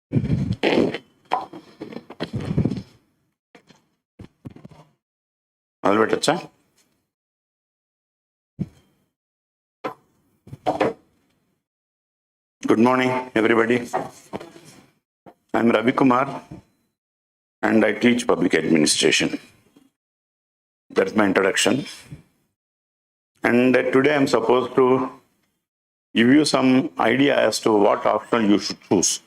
Good morning, everybody. I'm Ravi Kumar, and I teach public administration. That's my introduction. And today I'm supposed to give you some idea as to what optional you should choose.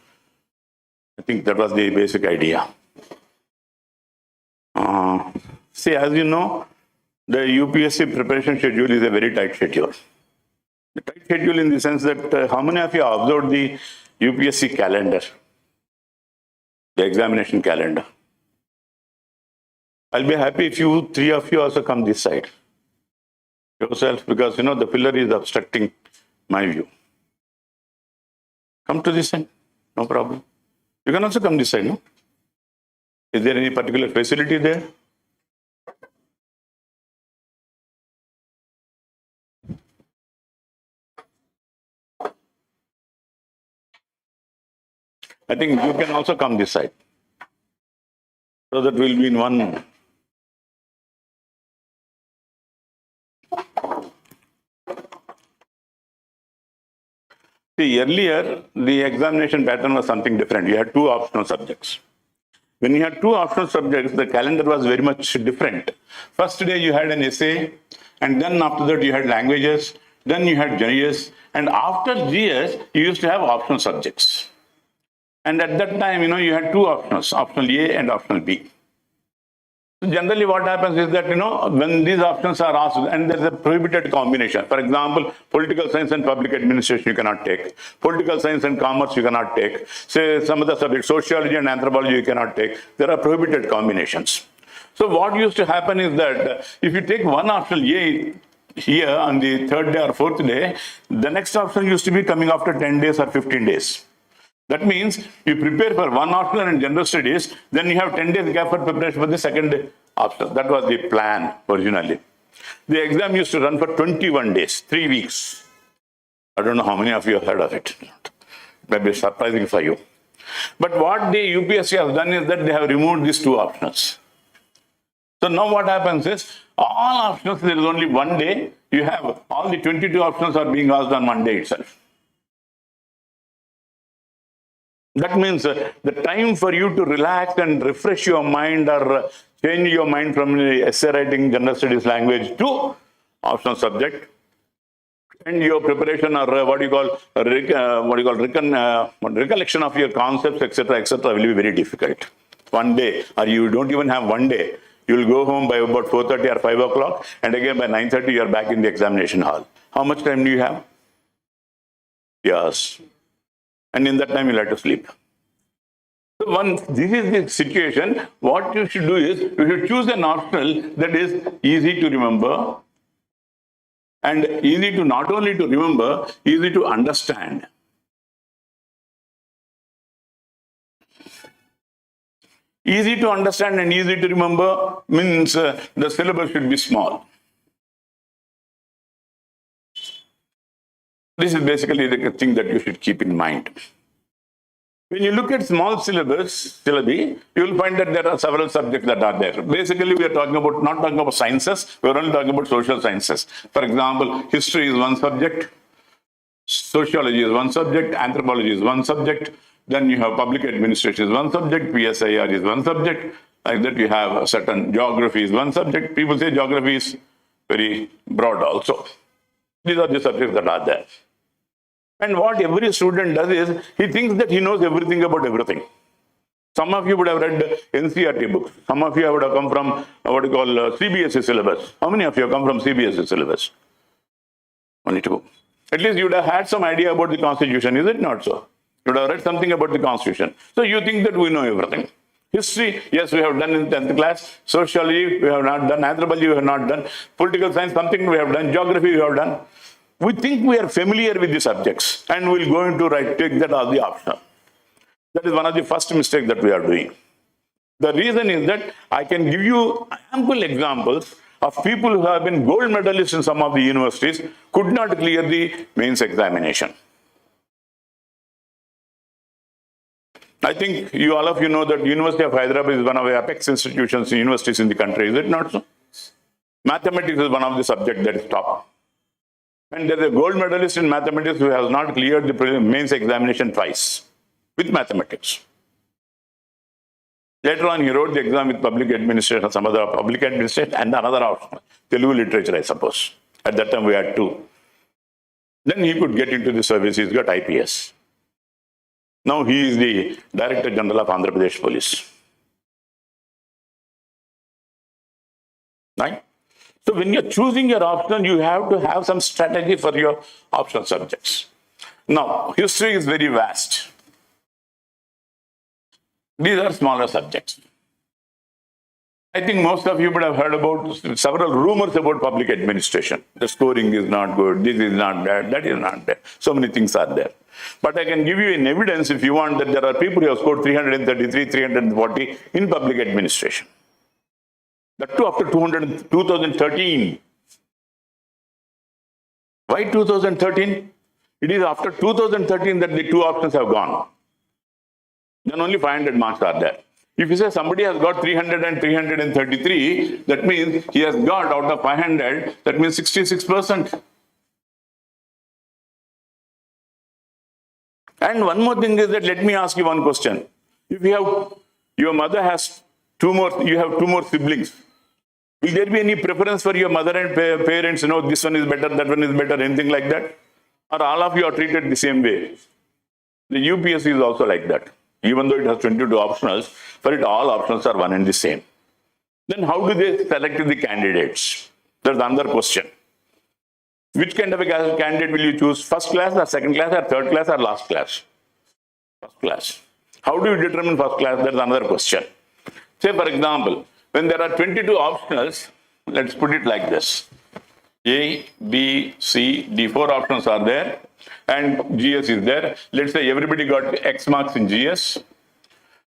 I think that was the basic idea. See, as you know, the UPSC preparation schedule is a very tight schedule. The tight schedule in the sense that how many of you observed the UPSC calendar, the examination calendar? I'll be happy if three of you also come this side yourself, because the pillar is obstructing my view. Come to this side, no problem. You can also come this side, no? Is there any particular facility there? I think you can also come this side, so that we'll be in one. See, earlier, the examination pattern was something different. You had two optional subjects. When you had two optional subjects, the calendar was very much different. First day you had an essay, and then after that you had languages, then you had GS, and after GS, you used to have optional subjects. And at that time, you had two optionals, optional A and optional B. So generally what happens is that, when these options are asked, and there's a prohibited combination. For example, political science and public administration you cannot take. Political science and commerce you cannot take. Say some of the subjects, sociology and anthropology you cannot take. There are prohibited combinations. So what used to happen is that if you take one optional A here on the third day or fourth day, the next option used to be coming after 10 days or 15 days. That means you prepare for one optional in general studies, then you have 10 days gap for preparation for the second optional. That was the plan originally. The exam used to run for 21 days, 3 weeks. I don't know how many of you have heard of it. It may be surprising for you. But what the UPSC has done is that they have removed these two optionals. So now what happens is, all optionals, there is only one day. You have all the 22 optionals are being asked on one day itself. That means the time for you to relax and refresh your mind or change your mind from essay writing, general studies language to optional subject, and your preparation or recollection of your concepts, etc., will be very difficult. One day, or you don't even have one day. You will go home by about 4:30 or 5 o'clock, and again by 9:30 you are back in the examination hall. How much time do you have? Yes. And in that time you'll have to sleep. So once this is the situation, what you should do is, you should choose an optional that is easy to remember, and easy to not only to remember, easy to understand. Easy to understand and easy to remember means the syllabus should be small. This is basically the thing that you should keep in mind. When you look at small syllabi, you will find that there are several subjects that are there. Basically, we are not talking about sciences, we are only talking about social sciences. For example, history is one subject, sociology is one subject, anthropology is one subject, then you have public administration is one subject, PSIR is one subject, like that you have a certain geography is one subject. People say geography is very broad also. These are the subjects that are there. And what every student does is, he thinks that he knows everything about everything. Some of you would have read NCERT books. Some of you would have come from what you call CBSE syllabus. How many of you have come from CBSE syllabus? Only two. At least you would have had some idea about the Constitution, is it not so? You would have read something about the Constitution. So you think that we know everything. History, yes, we have done in 10th class. Sociology, we have not done. Anthropology, we have not done. Political science, something we have done. Geography, we have done. We think we are familiar with the subjects, and we'll go into take that as the optional. That is one of the first mistakes that we are doing. The reason is that I can give you ample examples of people who have been gold medalists in some of the universities, could not clear the mains examination. I think all of you know that University of Hyderabad is one of the apex institutions, universities in the country. Is it not so? Mathematics is one of the subjects that is top. And there is a gold medalist in mathematics who has not cleared the mains examination twice with mathematics. Later on, he wrote the exam with public administration, some other public administration, and another option, Telugu literature, I suppose. At that time, we had two. Then he could get into the service. He's got IPS. Now he is the Director General of Andhra Pradesh Police. Right? So when you're choosing your option, you have to have some strategy for your optional subjects. Now, history is very vast. These are smaller subjects. I think most of you would have heard about several rumors about public administration. The scoring is not good, this is not bad, that is not bad. So many things are there. But I can give you an evidence if you want that there are people who have scored 333, 340 in public administration. That too after 2013. Why 2013? It is after 2013 that the two options have gone. Then only 500 marks are there. If you say somebody has got 300 and 333, that means he has got out of 500, that means 66%. And one more thing is that, let me ask you one question. If you have, your mother has you have two more siblings, will there be any preference for your mother and parents, this one is better, that one is better, anything like that? Or all of you are treated the same way? The UPS is also like that. Even though it has 22 optionals, for it all options are one and the same. Then how do they select the candidates? That's another question. Which kind of a candidate will you choose? First class or second class or third class or last class? First class. How do you determine first class? That's another question. Say for example, when there are 22 optionals, let's put it like this. A, B, C, D, 4 options are there. And GS is there. Let's say everybody got X marks in GS.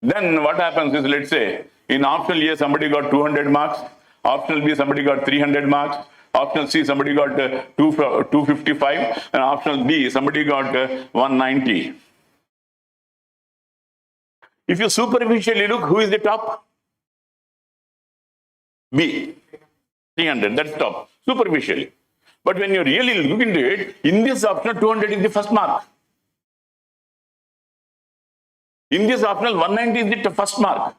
Then what happens is, let's say, in optional A, somebody got 200 marks. Optional B, somebody got 300 marks. Optional C, somebody got 255. And optional D, somebody got 190. If you superficially look, who is the top? B, 300, that's top, superficially. But when you really look into it, in this optional, 200 is the first mark. In this optional, 190 is the first mark.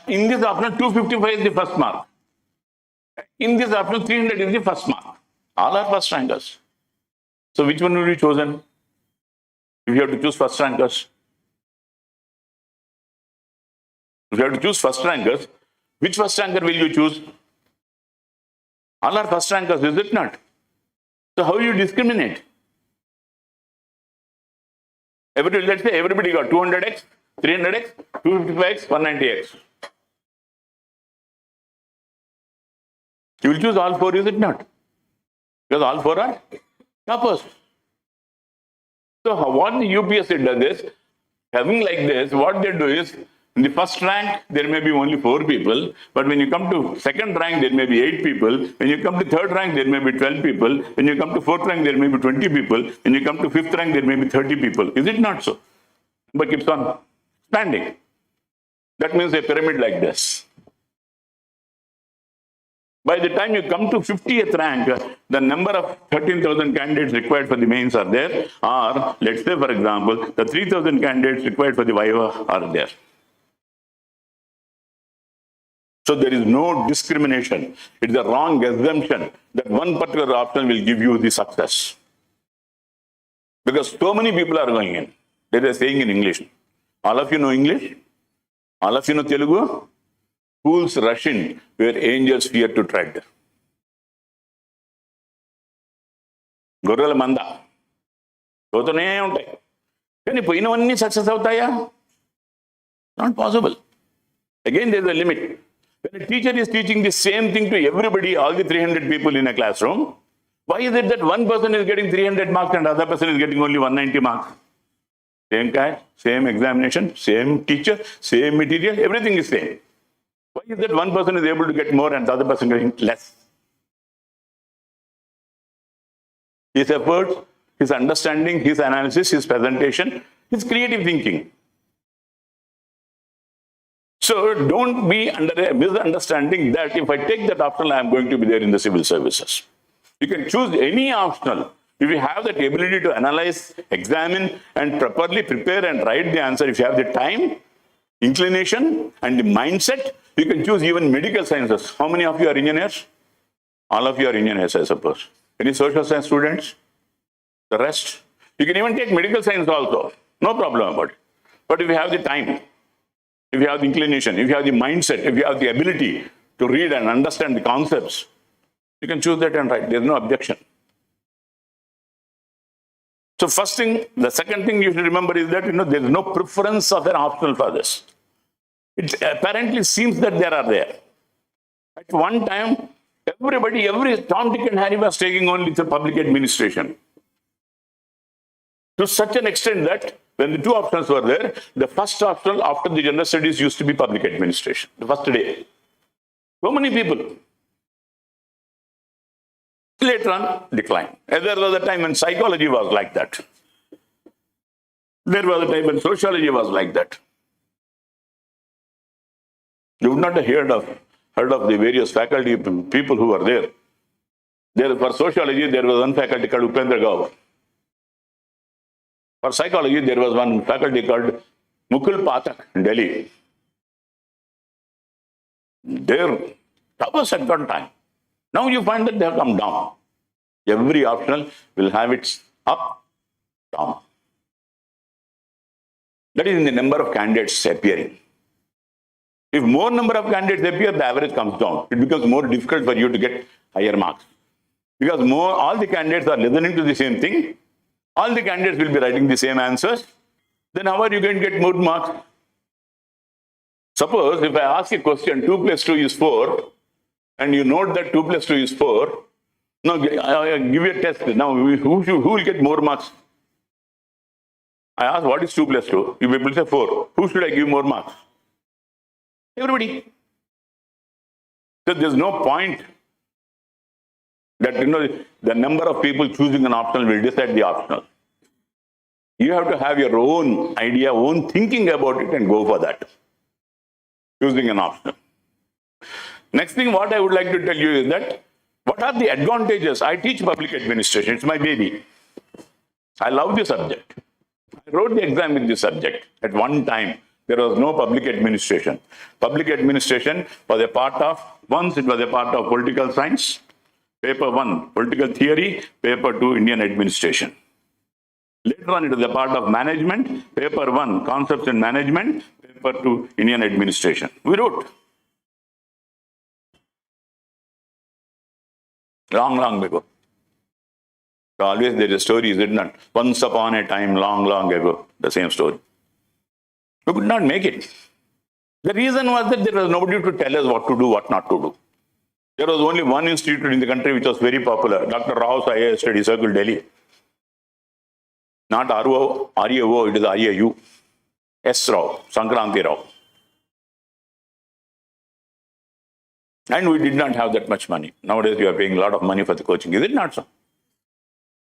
In this optional, 255 is the first mark. In this optional, 300 is the first mark. All are first rankers. So which one will be chosen? If you have to choose first rankers. If you have to choose first rankers, which first ranker will you choose? All are first rankers, is it not? So how you discriminate? Let's say everybody got 200x, 300x, 255x, 190x. You will choose all 4, is it not? Because all 4 are toppers. So what the UPSC does is, having like this, what they do is, in the first rank, there may be only 4 people, but when you come to second rank, there may be 8 people. When you come to third rank, there may be 12 people. When you come to fourth rank, there may be 20 people. When you come to fifth rank, there may be 30 people. Is it not so? But keeps on expanding. That means a pyramid like this. By the time you come to 50th rank, the number of 13,000 candidates required for the mains are there, or let's say, for example, the 3,000 candidates required for the Viva are there. So there is no discrimination. It is a wrong assumption that one particular option will give you the success. Because so many people are going in. They are saying in English. All of you know English? All of you know Telugu? Fools rush in where angels fear to tread. Gorrela manda. పోతూనే ఉంటాయి. కానీ పోయినవన్నీ success అవుతాయా? Not possible. Again, there is a limit. When a teacher is teaching the same thing to everybody, all the 300 people in a classroom, why is it that one person is getting 300 marks and other person is getting only 190 marks? Same class, same examination, same teacher, same material, everything is same. Why is that one person is able to get more and the other person getting less? His efforts, his understanding, his analysis, his presentation, It's creative thinking. So don't be under a misunderstanding that if I take that optional, I am going to be there in the civil services. You can choose any optional. If you have that ability to analyze, examine, and properly prepare and write the answer, if you have the time, inclination, and the mindset, you can choose even medical sciences. How many of you are engineers? All of you are engineers, I suppose. Any social science students? The rest? You can even take medical science also. No problem about it. But if you have the time, if you have the inclination, if you have the mindset, if you have the ability to read and understand the concepts, you can choose that and write. There's no objection. So first thing, the second thing you should remember is that, there is no preference of an optional for this. It apparently seems that there are there. At one time, every Tom, Dick and Harry was taking only the public administration. To such an extent that when the two options were there, the first optional after the general studies used to be public administration, the first day. So many people. Later on, decline. And there was a time when psychology was like that. There was a time when sociology was like that. You would not have heard of the various faculty people who were there. For sociology, there was one faculty called Upendra Gaur. For psychology, there was one faculty called Mukul Pathak in Delhi. Their towers had gone time. Now you find that they have come down. Every optional will have its up, down. That is in the number of candidates appearing. If more number of candidates appear, the average comes down. It becomes more difficult for you to get higher marks. Because all the candidates are listening to the same thing. All the candidates will be writing the same answers. Then how are you going to get more marks? Suppose if I ask a question, 2 plus 2 is 4, and you note that 2 plus 2 is 4, now I give you a test. Now who will get more marks? I ask what is 2 plus 2? You people say 4. Who should I give more marks? Everybody. So there's no point that the number of people choosing an optional will decide the optional. You have to have your own idea, own thinking about it and go for that. Choosing an optional. Next thing what I would like to tell you is that what are the advantages? I teach public administration. It's my baby. I love the subject. I wrote the exam with this subject. At one time, there was no public administration. Public administration was a part of, once it was a part of political science, paper 1, political theory, paper 2, Indian administration. Later on, it was a part of management, paper 1, concepts in management, paper 2, Indian administration. We wrote. Long ago. So always there is a story, is it not? Once upon a time, long ago, the same story. We could not make it. The reason was that there was nobody to tell us what to do, what not to do. There was only one institute in the country which was very popular, Dr. Rao's IAS Study Circle, Delhi. Not RAO, it is IAU. S. Rao, Sankranti Rao. And we did not have that much money. Nowadays, we are paying a lot of money for the coaching. Is it not so?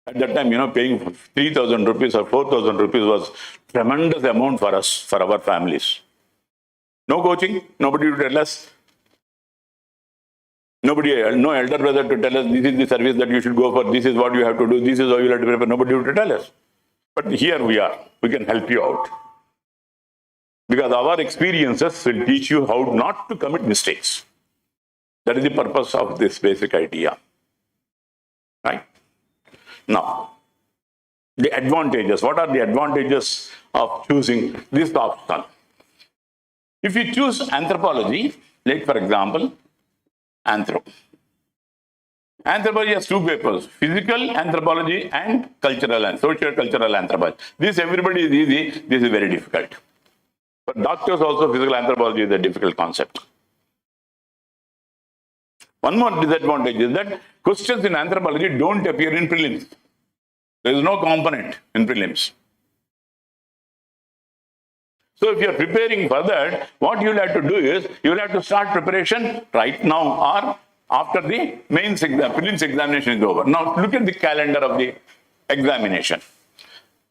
At that time, paying 3,000 rupees or 4,000 rupees was tremendous amount for us, for our families. No coaching, nobody to tell us. Nobody, no elder brother to tell us, this is the service that you should go for, this is what you have to do, this is how you have to prepare. Nobody to tell us. But here we are. We can help you out. Because our experiences will teach you how not to commit mistakes. That is the purpose of this basic idea. Right? Now, the advantages. What are the advantages of choosing this option? If you choose anthropology, like for example, Anthropology has 2 papers, physical anthropology and cultural and socio-cultural anthropology. This everybody is easy, this is very difficult. For doctors also, physical anthropology is a difficult concept. One more disadvantage is that questions in anthropology don't appear in prelims. There is no component in prelims. So if you are preparing for that, what you will have to do is, you will have to start preparation right now or after the mains exam, prelims examination is over. Now look at the calendar of the examination.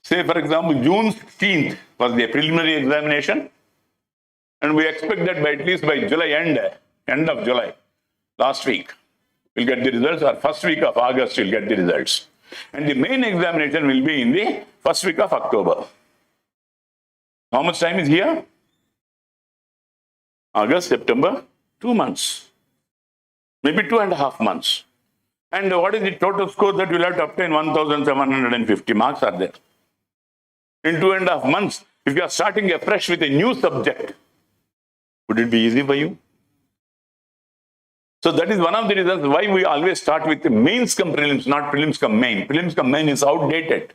Say, for example, June 16th was the preliminary examination, and we expect that by at least by July end of July, last week, we'll get the results, or first week of August, we'll get the results. And the main examination will be in the first week of October. How much time is here? August, September, 2 months. Maybe 2.5 months. And what is the total score that you'll have to obtain? 1,750 marks are there. In 2.5 months, if you are starting afresh with a new subject, would it be easy for you? So that is one of the reasons why we always start with the mains come prelims, not prelims come main. Prelims come main is outdated.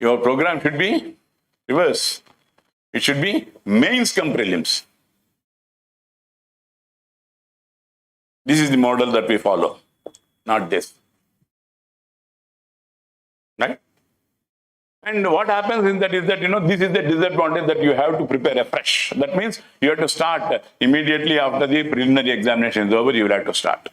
Your program should be reverse. It should be mains come prelims. This is the model that we follow, not this. Right? And what happens in that is that, this is the disadvantage that you have to prepare afresh. That means you have to start immediately after the preliminary examination is over, you will have to start.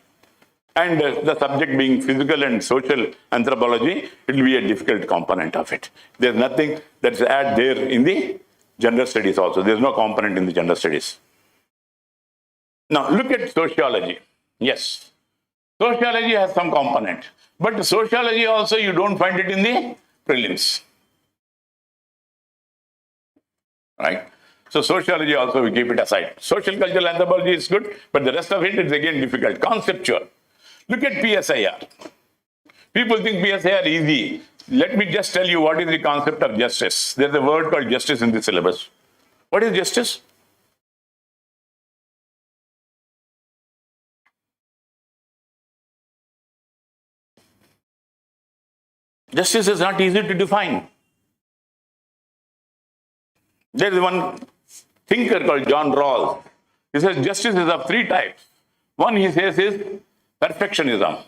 And the subject being physical and social anthropology, it will be a difficult component of it. There's nothing that's add there in the general studies also. There's no component in the general studies. Now look at sociology. Yes, sociology has some component, but sociology also you don't find it in the prelims. Right? So sociology also we keep it aside. Social cultural anthropology is good, but the rest of it is again difficult, conceptual. Look at PSIR. People think PSIR easy. Let me just tell you what is the concept of justice. There's a word called justice in the syllabus. What is justice? Justice is not easy to define. There is one thinker called John Rawls. He says justice is of 3 types. One, he says, is perfectionism.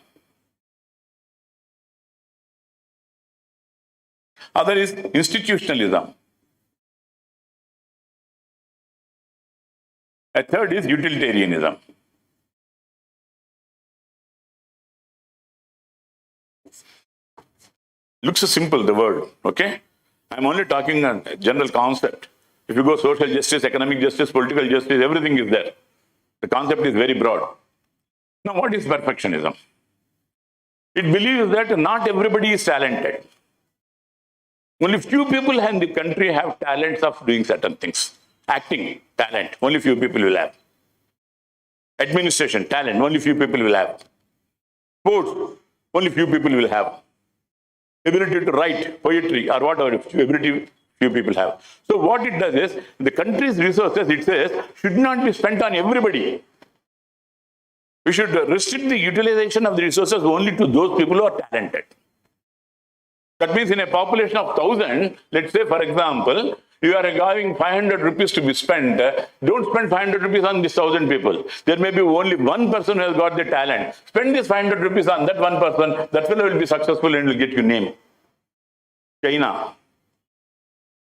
Other is institutionalism. A third is utilitarianism. Looks so simple, the word, okay? I'm only talking a general concept. If you go social justice, economic justice, political justice, everything is there. The concept is very broad. Now, what is perfectionism? It believes that not everybody is talented. Only few people in the country have talents of doing certain things. Acting, talent, only few people will have. Administration, talent, only few people will have. Sports, only few people will have. Ability to write poetry or whatever, ability few people have. So what it does is, the country's resources, it says, should not be spent on everybody. We should restrict the utilization of the resources only to those people who are talented. That means in a population of 1,000, let's say, for example, you are having 500 rupees to be spent. Don't spend 500 rupees on these 1,000 people. There may be only one person who has got the talent. Spend this 500 rupees on that one person. That fellow will be successful and will get your name. China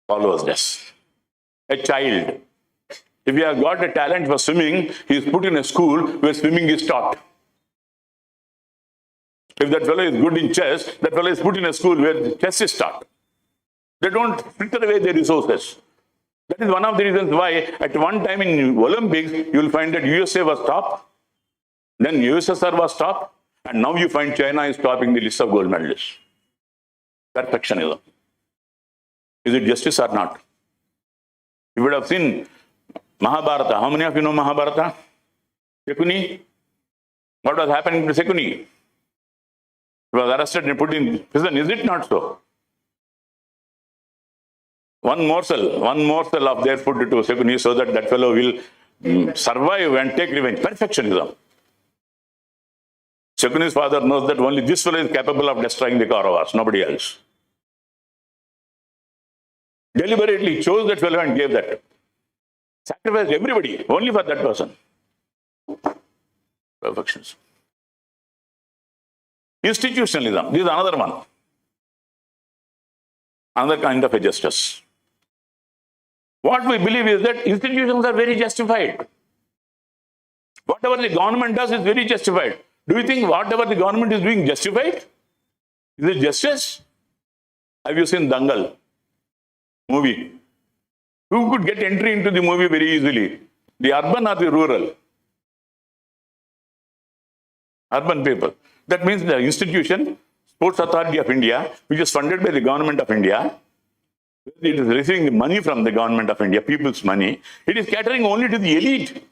follows this. A child, if he has got a talent for swimming, he is put in a school where swimming is taught. If that fellow is good in chess, that fellow is put in a school where chess is taught. They don't filter away their resources. That is one of the reasons why at one time in Olympics, you will find that USA was top, then USSR was top, and now you find China is topping the list of gold medalists. Perfectionism. Is it justice or not? You would have seen Mahabharata. How many of you know Mahabharata? Shakuni. What was happening to Shakuni? He was arrested and put in prison. Is it not so? One morsel of their food to Shakuni so that that fellow will survive and take revenge. Perfectionism. Shakuni's father knows that only this fellow is capable of destroying the Kauravas, nobody else. Deliberately chose that fellow and gave that. Sacrificed everybody, only for that person. Perfectionism. Institutionalism, this is another one. Another kind of a justice. What we believe is that institutions are very justified. Whatever the government does is very justified. Do you think whatever the government is doing justified? Is it justice? Have you seen Dangal movie? Who could get entry into the movie very easily? The urban or the rural? Urban people. That means the institution, Sports Authority of India, which is funded by the government of India, it is receiving the money from the government of India, people's money. It is catering only to the elite.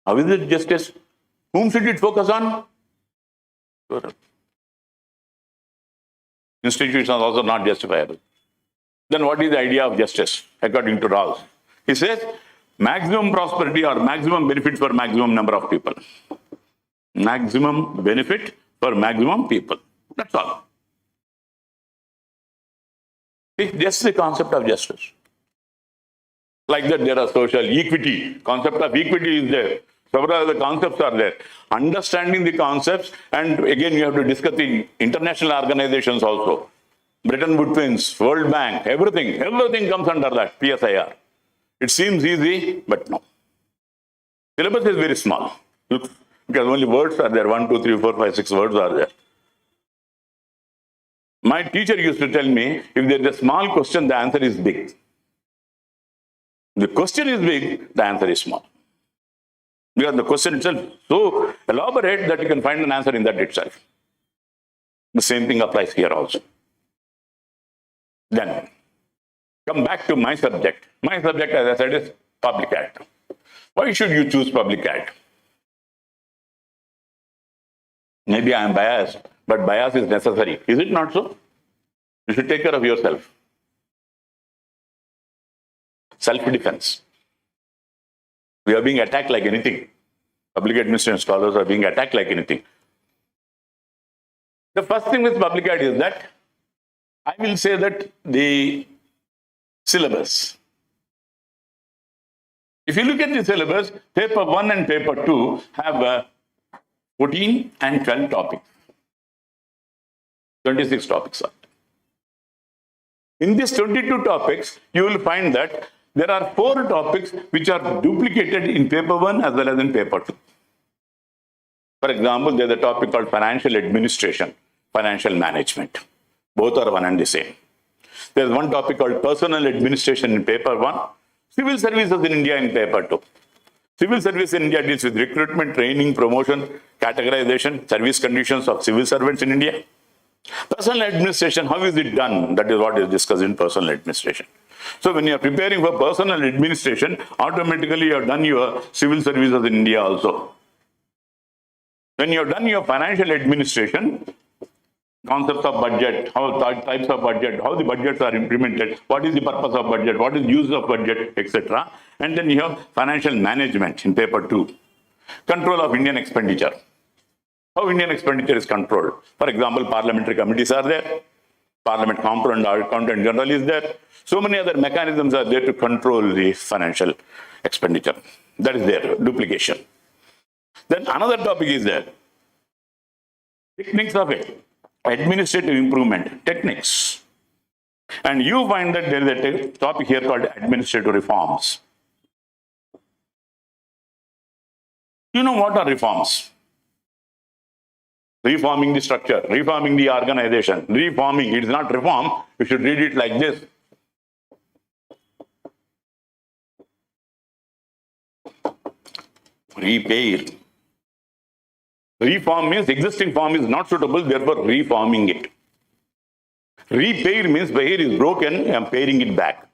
How is it justice? Whom should it focus on? Institutions are also not justifiable. Then what is the idea of justice according to Rawls? He says maximum prosperity or maximum benefit for maximum number of people. Maximum benefit for maximum people. That's all. It's just the concept of justice. Like that, there are social equity. Concept of equity is there. Several other concepts are there. Understanding the concepts, and again, you have to discuss the international organizations also. Bretton Woods, World Bank, everything comes under that, PSIR. It seems easy, but no. Syllabus is very small. Look, because only words are there. 1, 2, 3, 4, 5, 6 words are there. My teacher used to tell me, if there is a small question, the answer is big. The question is big, the answer is small. Because the question itself is so elaborate that you can find an answer in that itself. The same thing applies here also. Then, come back to my subject. My subject, as I said, is public ad. Why should you choose public ad? Maybe I am biased, but bias is necessary. Is it not so? You should take care of yourself. Self-defense. We are being attacked like anything. Public administration scholars are being attacked like anything. The first thing with public ad is that I will say that the syllabus. If you look at the syllabus, paper 1 and paper 2 have 14 and 12 topics. 26 topics are. In these 22 topics, you will find that there are 4 topics which are duplicated in paper 1 as well as in paper 2. For example, there is a topic called financial administration, financial management. Both are one and the same. There is one topic called personal administration in paper 1, civil services in India in paper 2. Civil service in India deals with recruitment, training, promotion, categorization, service conditions of civil servants in India. Personal administration, how is it done? That is what is discussed in personal administration. So when you are preparing for personal administration, automatically you have done your civil services in India also. When you have done your financial administration, concepts of budget, how types of budget, how the budgets are implemented, what is the purpose of budget, what is use of budget, etc. And then you have financial management in paper 2. Control of Indian expenditure. How Indian expenditure is controlled. For example, parliamentary committees are there. Parliament Component Accountant General is there. So many other mechanisms are there to control the financial expenditure. That is there, duplication. Then another topic is there. Techniques of it. Administrative improvement, techniques. And you find that there is a topic here called administrative reforms. You know what are reforms? Reforming the structure, reforming the organization, reforming. It is not reform. You should read it like this. Repair. Reform means existing form is not suitable, therefore reforming it. Repair means pair is broken, I am pairing it back.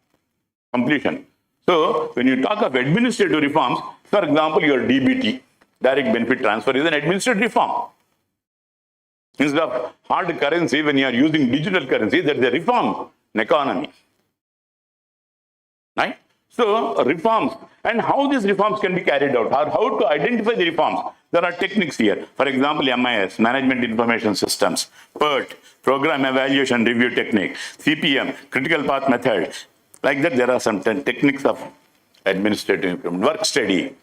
Completion. So when you talk of administrative reforms, for example, your DBT, direct benefit transfer, is an administrative reform. Instead of hard currency, when you are using digital currency, there is a reform in economy. Right? So reforms, and how these reforms can be carried out, or how to identify the reforms. There are techniques here. For example, MIS, Management Information Systems, PERT, Program Evaluation Review Technique, CPM, Critical Path Method. Like that, there are some techniques of administrative improvement. Work study.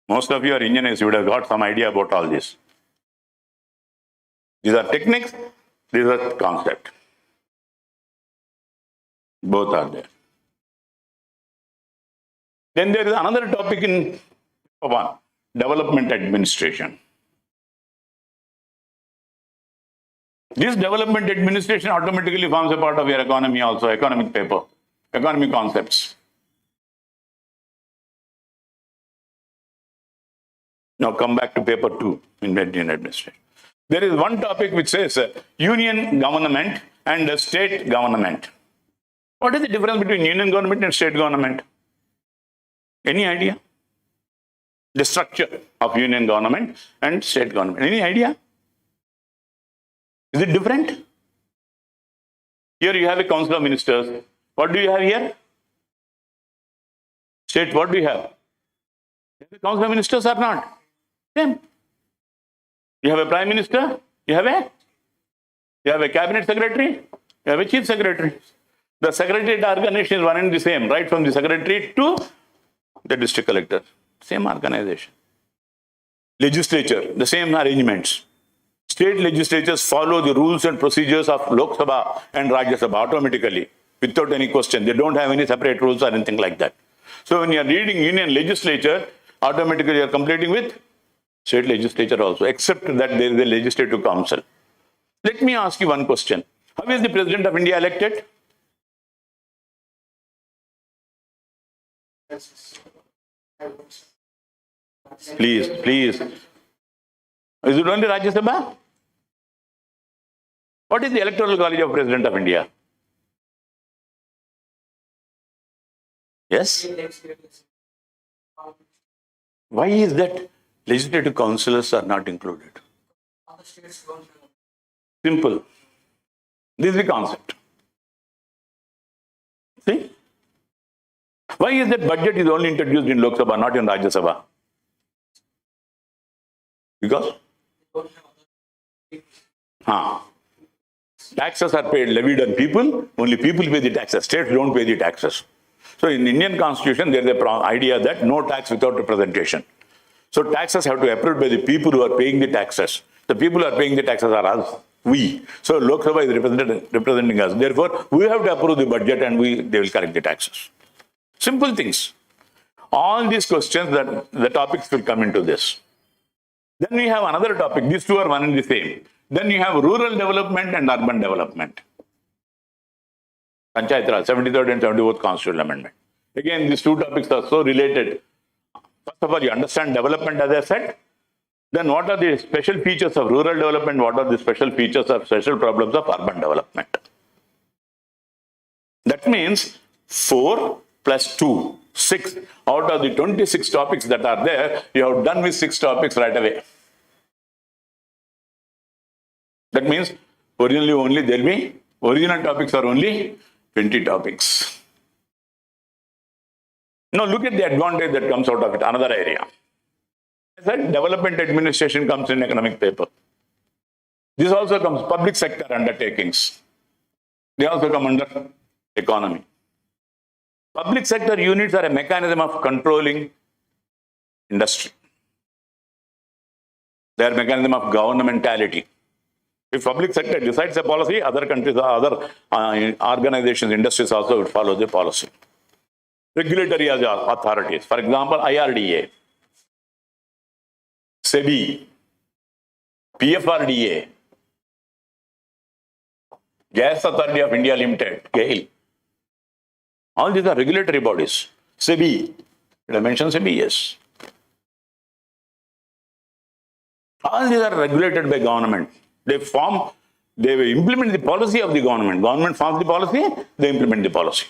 Most of you are engineers, you would have got some idea about all this. These are techniques, these are concepts. Both are there. Then there is another topic in one, development administration. This development administration automatically forms a part of your economy also, economic paper, economic concepts. Now come back to paper 2 in Indian administration. There is one topic which says union government and state government. What is the difference between union government and state government? Any idea? The structure of union government and state government. Any idea? Is it different? Here you have a council of ministers. What do you have here? State, what do you have? The council of ministers are not same. You have a prime minister, you have a cabinet secretary, you have a chief secretary. The secretariat organization is one and the same, right from the secretary to the district collector. Same organization. Legislature, the same arrangements. State legislatures follow the rules and procedures of Lok Sabha and Rajya Sabha automatically, without any question. They don't have any separate rules or anything like that. So when you are reading union legislature, automatically you are completing with state legislature also, except that there is a legislative council. Let me ask you one question. How is the President of India elected? Please. Is it only Rajya Sabha? What is the electoral college of President of India? Yes? Why is that legislative councillors are not included? Simple. This is the concept. See? Why is that budget is only introduced in Lok Sabha, not in Rajya Sabha? Because? Taxes are paid, levied on people, only people pay the taxes, states don't pay the taxes. So in Indian constitution, there is an idea that no tax without representation. So taxes have to be approved by the people who are paying the taxes. The people who are paying the taxes are us, we. So Lok Sabha is representing us. Therefore, we have to approve the budget and they will collect the taxes. Simple things. All these questions, that the topics will come into this. Then we have another topic. These two are one and the same. Then you have rural development and urban development. Panchayat Raj, 73rd and 74th Constitutional Amendment. Again, these two topics are so related. First of all, you understand development, as I said. Then what are the special features of rural development? What are the special features of special problems of urban development? That means 4 plus 2, 6. Out of the 26 topics that are there, you have done with 6 topics right away. That means original topics are only 20 topics. Now look at the advantage that comes out of it, another area. I said development administration comes in economic paper. This also comes public sector undertakings. They also come under economy. Public sector units are a mechanism of controlling industry. They are a mechanism of governmentality. If public sector decides a policy, other countries, other organizations, industries also would follow the policy. Regulatory authorities, for example, IRDA, SEBI, PFRDA, Gas Authority of India Limited, GAIL. All these are regulatory bodies. SEBI, did I mention SEBI? Yes. All these are regulated by government. They implement the policy of the government. Government forms the policy, they implement the policy.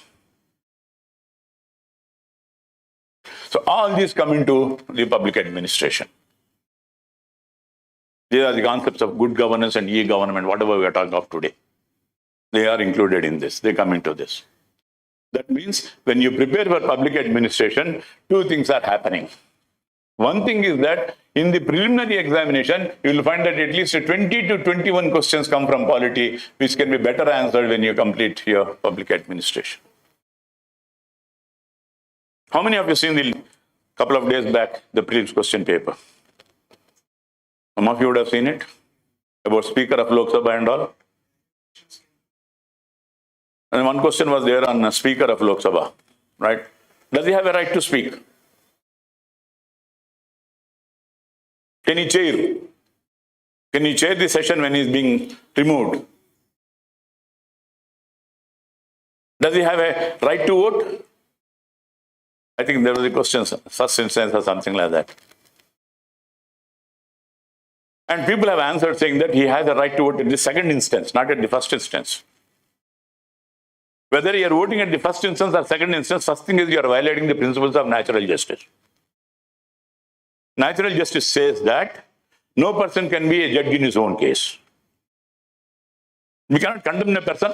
So all these come into the public administration. These are the concepts of good governance and e-government, whatever we are talking of today. They are included in this. They come into this. That means when you prepare for public administration, 2 things are happening. One thing is that in the preliminary examination, you will find that at least 20 to 21 questions come from polity, which can be better answered when you complete your public administration. How many of you seen the couple of days back, the prelims question paper? Some of you would have seen it, about Speaker of Lok Sabha and all. And one question was there on Speaker of Lok Sabha, right? Does he have a right to speak? Can he chair? Can he chair the session when he is being removed? Does he have a right to vote? I think there was a question, first instance or something like that. And people have answered saying that he has a right to vote in the second instance, not at the first instance. Whether you are voting at the first instance or second instance, first thing is you are violating the principles of natural justice. Natural justice says that no person can be a judge in his own case. We cannot condemn a person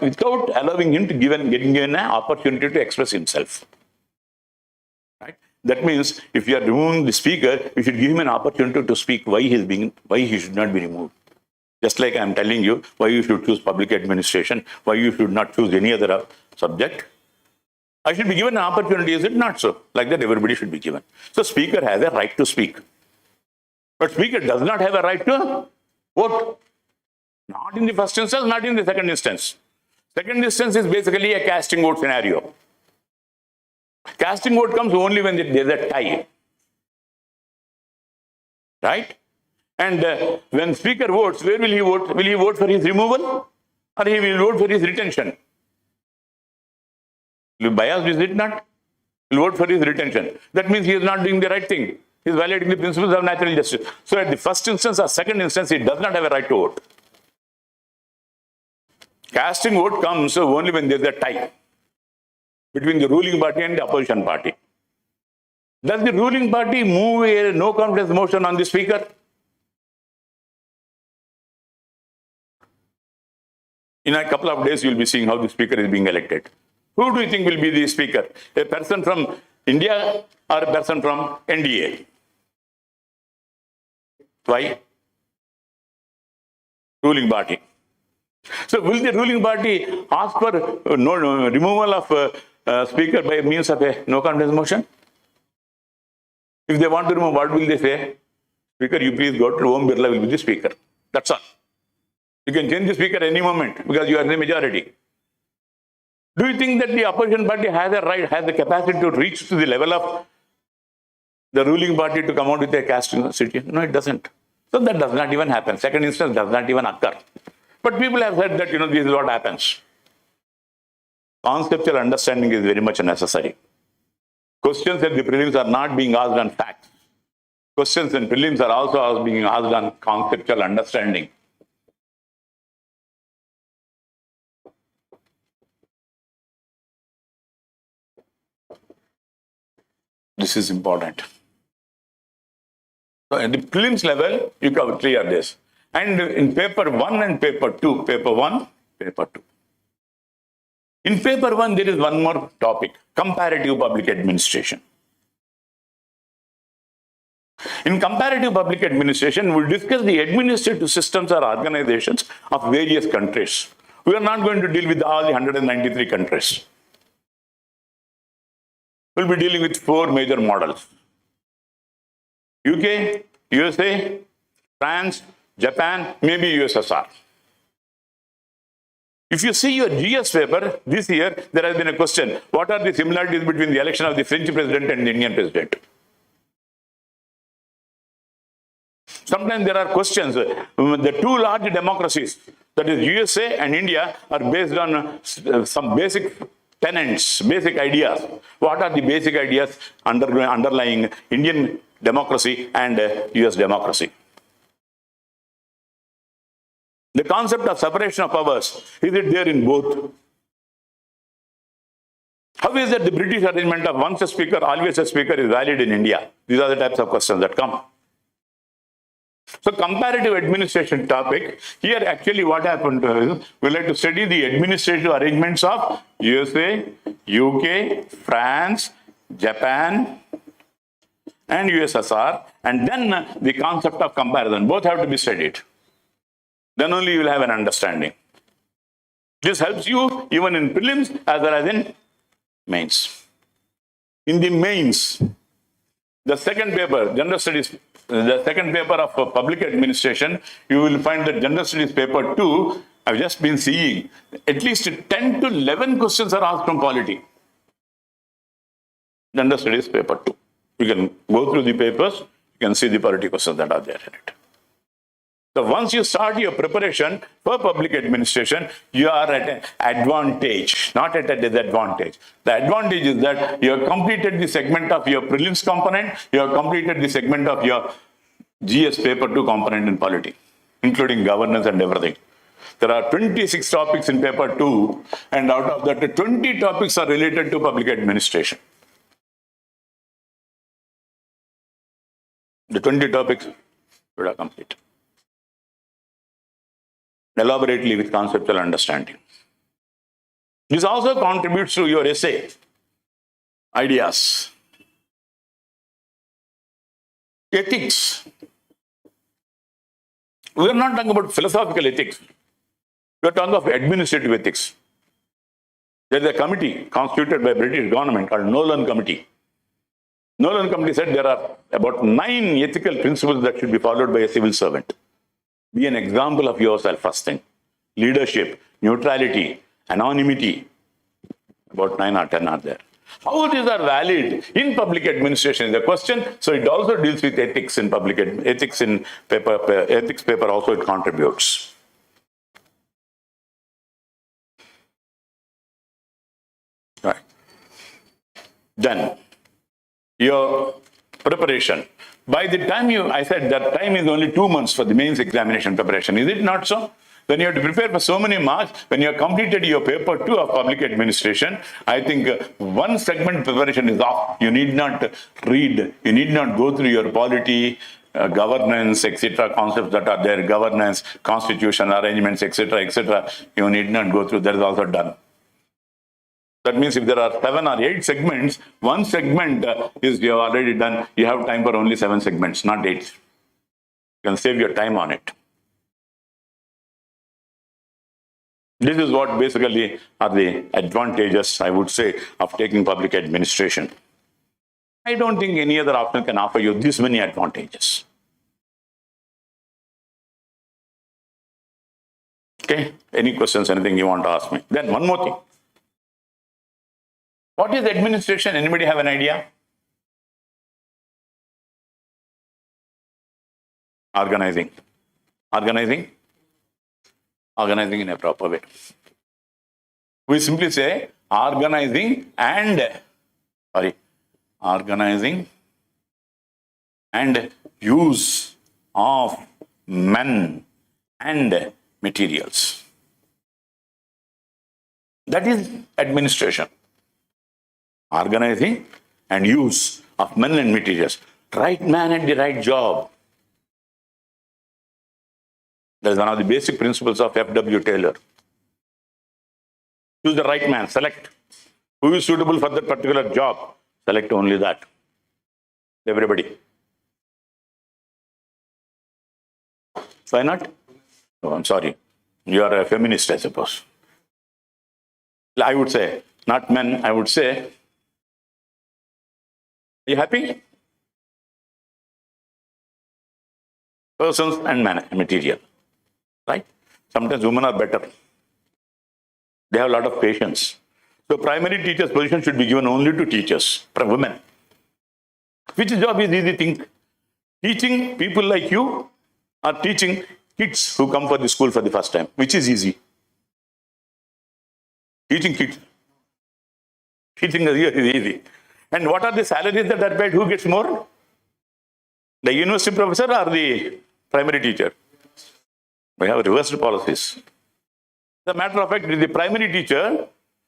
without allowing him to getting given an opportunity to express himself. Right? That means if you are removing the speaker, you should give him an opportunity to speak why he should not be removed. Just like I am telling you why you should choose public administration, why you should not choose any other subject. I should be given an opportunity, is it not so? Like that, everybody should be given. So speaker has a right to speak. But speaker does not have a right to vote. Not in the first instance, not in the second instance. Second instance is basically a casting vote scenario. Casting vote comes only when there is a tie. Right? And when speaker votes, where will he vote? Will he vote for his removal? Or he will vote for his retention? Will be biased, is it not? He will vote for his retention. That means he is not doing the right thing. He is violating the principles of natural justice. So at the first instance or second instance, he does not have a right to vote. Casting vote comes only when there is a tie between the ruling party and the opposition party. Does the ruling party move a no confidence motion on the speaker? In a couple of days, you will be seeing how the speaker is being elected. Who do you think will be the speaker? A person from India or a person from NDA? Why? Ruling party. So will the ruling party ask for removal of speaker by means of a no confidence motion? If they want to remove, what will they say? Speaker, you please go to Om Birla will be the speaker. That's all. You can change the speaker any moment because you are in the majority. Do you think that the opposition party has a right, has the capacity to reach to the level of the ruling party to come out with a casting situation? No, it doesn't. So that does not even happen. Second instance does not even occur. But people have said that, this is what happens. Conceptual understanding is very much necessary. Questions at the prelims are not being asked on facts. Questions in prelims are also being asked on conceptual understanding. This is important. So at the prelims level, you can clear this. And in paper 1 and paper 2, paper 1, paper 2. In paper 1, there is one more topic, comparative public administration. In comparative public administration, we'll discuss the administrative systems or organizations of various countries. We are not going to deal with all the 193 countries. We'll be dealing with 4 major models. UK, USA, France, Japan, maybe USSR. If you see your GS paper, this year, there has been a question. What are the similarities between the election of the French president and the Indian president? Sometimes there are questions. The 2 large democracies, that is USA and India, are based on some basic tenets, basic ideas. What are the basic ideas underlying Indian democracy and US democracy? The concept of separation of powers, is it there in both? How is that the British arrangement of once a speaker, always a speaker is valid in India? These are the types of questions that come. So comparative administration topic, here actually what happened is, we like to study the administrative arrangements of USA, UK, France, Japan, and USSR, and then the concept of comparison. Both have to be studied. Then only you will have an understanding. This helps you even in prelims as well as in mains. In the mains, the second paper, general studies, the second paper of public administration, you will find that general studies paper 2, I've just been seeing at least 10 to 11 questions are asked from polity. General studies paper 2. You can go through the papers, you can see the polity questions that are there in it. So once you start your preparation for public administration, you are at an advantage, not at a disadvantage. The advantage is that you have completed the segment of your prelims component, you have completed the segment of your GS paper 2 component in polity, including governance and everything. There are 26 topics in paper 2, and out of that, 20 topics are related to public administration. The 20 topics should have completed elaborately with conceptual understanding. This also contributes to your essay, ideas, ethics. We are not talking about philosophical ethics. We are talking of administrative ethics. There is a committee constituted by British government called Nolan Committee. Nolan Committee said there are about 9 ethical principles that should be followed by a civil servant. Be an example of yourself, first thing. Leadership, neutrality, anonymity. About 9 or 10 are there. How these are valid in public administration is the question. So it also deals with ethics in public ethics in ethics paper also it contributes. Right. Then your preparation. By the time I said that time is only 2 months for the mains examination preparation. Is it not so? Then you have to prepare for so many marks. When you have completed your paper 2 of public administration, I think one segment preparation is off. You need not read. You need not go through your polity, governance, etc. concepts that are there, governance, constitution, arrangements, etc., etc. You need not go through. That is also done. That means if there are 7 or 8 segments, one segment is you have already done. You have time for only 7 segments, not 8. You can save your time on it. This is what basically are the advantages, I would say, of taking public administration. I don't think any other option can offer you this many advantages. Okay, any questions, anything you want to ask me? Then one more thing. What is administration? Anybody have an idea? Organizing. Organizing? Organizing in a proper way. We simply say organizing and use of men and materials. That is administration. Organizing and use of men and materials. Right man at the right job. That is one of the basic principles of F.W. Taylor. Choose the right man, select who is suitable for that particular job. Select only that. Everybody. Why not? Oh, I'm sorry. You are a feminist, I suppose. I would say, not men, I would say, are you happy? Persons and material. Right? Sometimes women are better. They have a lot of patience. So primary teacher's position should be given only to teachers, women. Which job is easy thing? Teaching people like you or teaching kids who come for the school for the first time? Which is easy? Teaching kids. Teaching is easy. And what are the salaries that are paid? Who gets more? The university professor or the primary teacher? We have reversed policies. As a matter of fact, it is the primary teacher,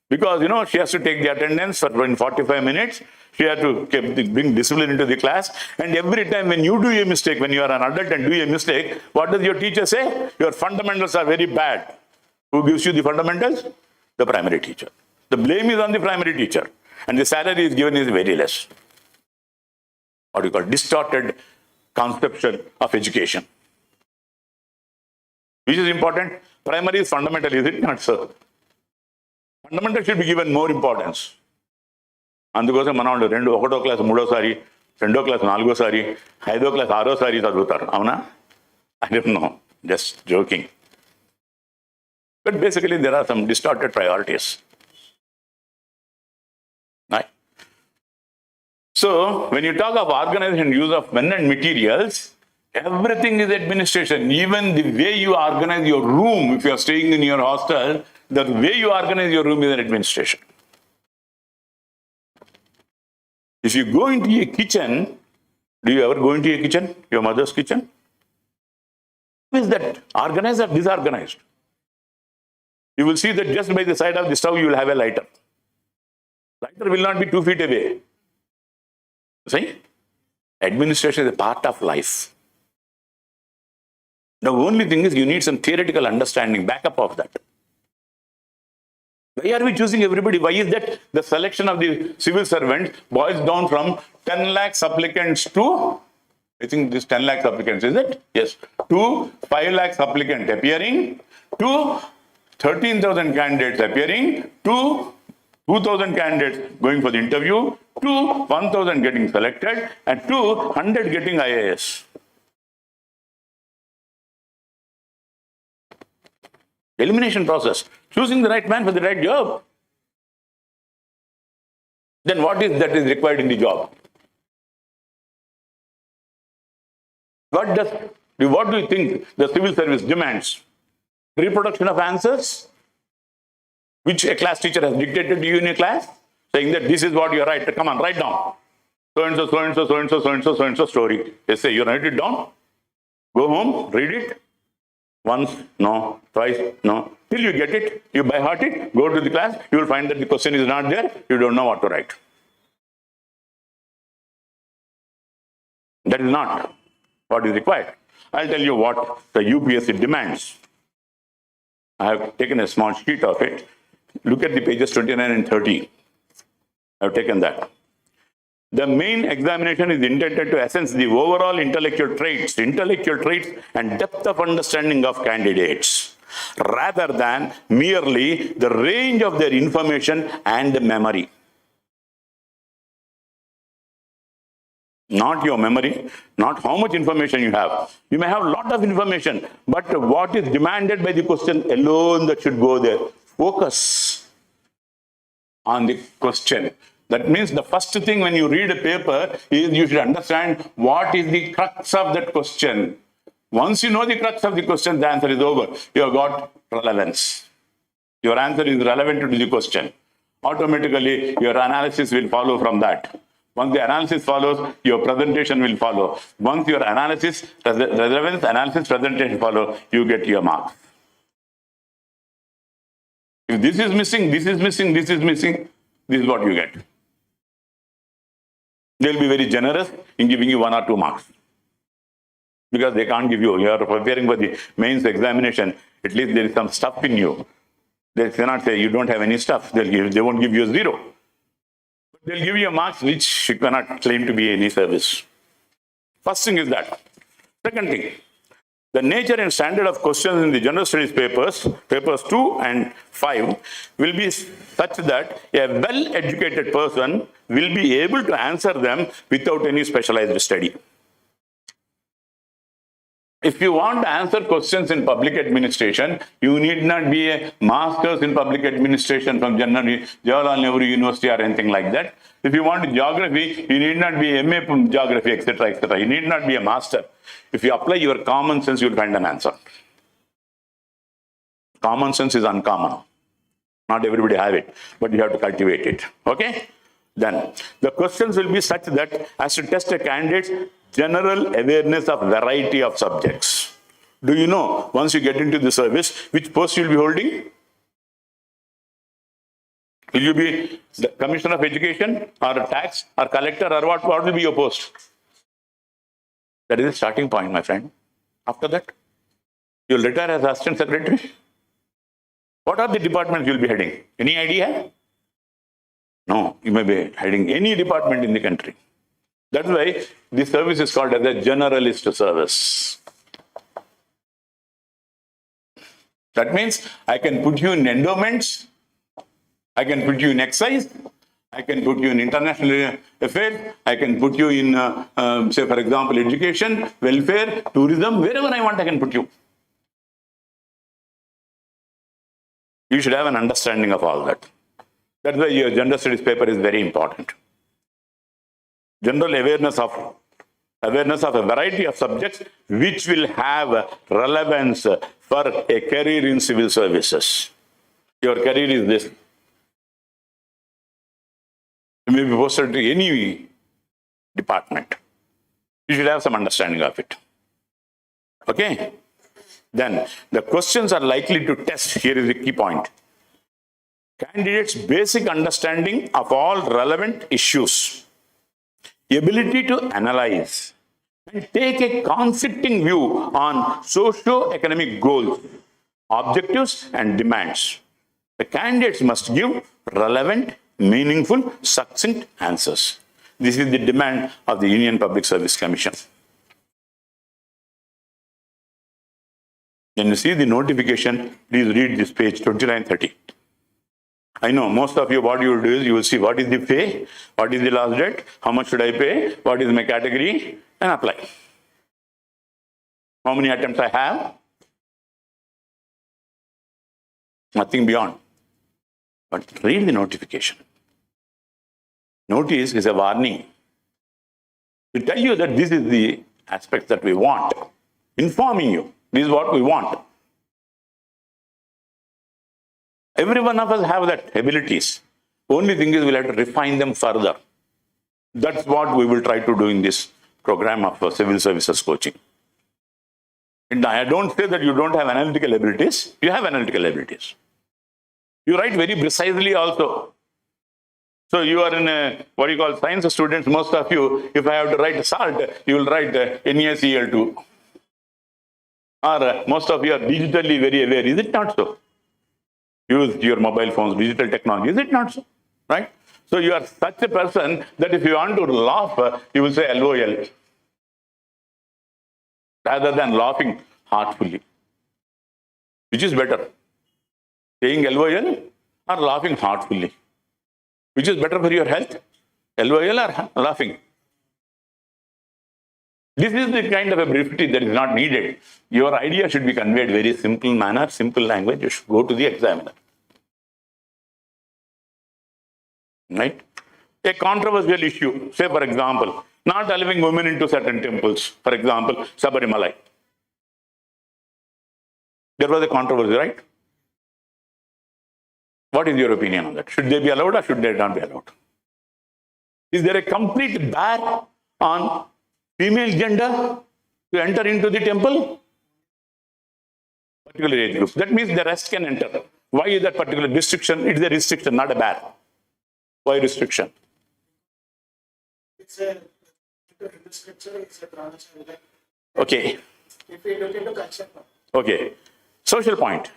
because she has to take the attendance for 45 minutes. She has to bring discipline into the class. And every time when you do a mistake, when you are an adult and do a mistake, what does your teacher say? Your fundamentals are very bad. Who gives you the fundamentals? The primary teacher. The blame is on the primary teacher. And the salary is given is very less. What we call distorted conception of education. Which is important? Primary is fundamental, is it not, sir? Fundamental should be given more importance. అందుకోసం మనం 1వ class 3వ సారి 2వ class 4వ సారి 5వ class 6వ సారి చదువుతారు, అవునా? I don't know, just joking. But basically there are some distorted priorities. Right? So when you talk of organization and use of men and materials, Everything is administration. Even the way you organize your room, if you are staying in your hostel, the way you organize your room is an administration. If you go into a kitchen, do you ever go into a kitchen, your mother's kitchen? Is that organized or disorganized? You will see that just by the side of the stove, you will have a lighter. Lighter will not be 2 feet away. See? Administration is a part of life. The only thing is you need some theoretical understanding, backup of that. Why are we choosing everybody? Why is that the selection of the civil servant boils down from 10 lakh supplicants to, I think this 10 lakh applicants, is it? Yes. To 5 lakh applicants appearing, to 13,000 candidates appearing, to 2,000 candidates going for the interview, to 1,000 getting selected, and to 100 getting IAS. Elimination process. Choosing the right man for the right job. Then what is that is required in the job? What do you think the civil service demands? Reproduction of answers, which a class teacher has dictated to you in a class, saying that this is what you write. Come on, write down. So and so, so and so, so and so, so and so, so and so story. Essay, you write it down. Go home, read it. Once, no. Twice, no. Till you get it, you by heart it, go to the class, you will find that the question is not there, you don't know what to write. That is not what is required. I'll tell you what the UPSC demands. I have taken a small sheet of it. Look at the pages 29 and 30. I have taken that. The main examination is intended to assess the overall intellectual traits and depth of understanding of candidates, rather than merely the range of their information and memory. Not your memory, not how much information you have. You may have a lot of information, but what is demanded by the question alone that should go there. Focus on the question. That means the first thing when you read a paper is you should understand what is the crux of that question. Once you know the crux of the question, the answer is over. You have got relevance. Your answer is relevant to the question. Automatically, your analysis will follow from that. Once the analysis follows, your presentation will follow. Once your analysis, relevance, analysis, presentation follow, you get your marks. If this is missing, this is missing, this is missing, this is what you get. They'll be very generous in giving you 1 or 2 marks. Because they can't give you, you are preparing for the mains examination, at least there is some stuff in you. They cannot say you don't have any stuff, they won't give you a 0. But they'll give you a marks which you cannot claim to be any service. First thing is that. Second thing, the nature and standard of questions in the general studies papers 2 and 5, will be such that a well-educated person will be able to answer them without any specialized study. If you want to answer questions in public administration, you need not be a master's in public administration from Jawaharlal Nehru University or anything like that. If you want geography, you need not be MA from geography, etc., etc. You need not be a master. If you apply your common sense, you will find an answer. Common sense is uncommon. Not everybody have it, but you have to cultivate it. Okay? Then the questions will be such that as to test a candidate's general awareness of variety of subjects. Do you know, once you get into the service, which post you will be holding? Will you be the Commissioner of Education or a tax or collector, or what will be your post? That is the starting point, my friend. After that, you will retire as Assistant Secretary. What are the departments you will be heading? Any idea? No, you may be heading any department in the country. That's why this service is called as a generalist service. That means I can put you in endowments, I can put you in excise, I can put you in international affairs, I can put you in, say for example, education, welfare, tourism, wherever I want I can put you. You should have an understanding of all that. That's why your general studies paper is very important. General awareness of Awareness of a variety of subjects which will have relevance for a career in civil services. Your career is this. You may be posted to any department. You should have some understanding of it. Okay? Then the questions are likely to test. Here is the key point. Candidates' basic understanding of all relevant issues, ability to analyze and take a conflicting view on socio-economic goals, objectives, and demands. The candidates must give relevant, meaningful, succinct answers. This is the demand of the Union Public Service Commission. When you see the notification, please read this page 2930. I know most of you, what you will do is you will see what is the pay, what is the last date, how much should I pay, what is my category, and apply. How many attempts I have? Nothing beyond. But read the notification. Notice is a warning to tell you that this is the aspect that we want, informing you. This is what we want. Every one of us have that abilities. Only thing is we'll have to refine them further. That's what we will try to do in this program of civil services coaching. And I don't say that you don't have analytical abilities. You have analytical abilities. You write very precisely also. So you are in a, what you call science students, most of you, if I have to write salt, you will write NaCl2. Or most of you are digitally very aware. Is it not so? Use your mobile phones, digital technology. Is it not so? Right? So you are such a person that if you want to laugh, you will say LOL. Rather than laughing heartfully. Which is better? Saying LOL or laughing heartfully? Which is better for your health? LOL or laughing? This is the kind of a brevity that is not needed. Your idea should be conveyed very simple manner, simple language. You should go to the examiner. Right? A controversial issue, say for example, not allowing women into certain temples, for example, Sabarimalai. There was a controversy, right? What is your opinion on that? Should they be allowed or should they not be allowed? Is there a complete bar on female gender to enter into the temple? Particular age group. That means the rest can enter. Why is that particular restriction? It is a restriction, not a bar. Why restriction? It's a scripture, it's a branch. Okay. If we look into culture. Okay. Social point.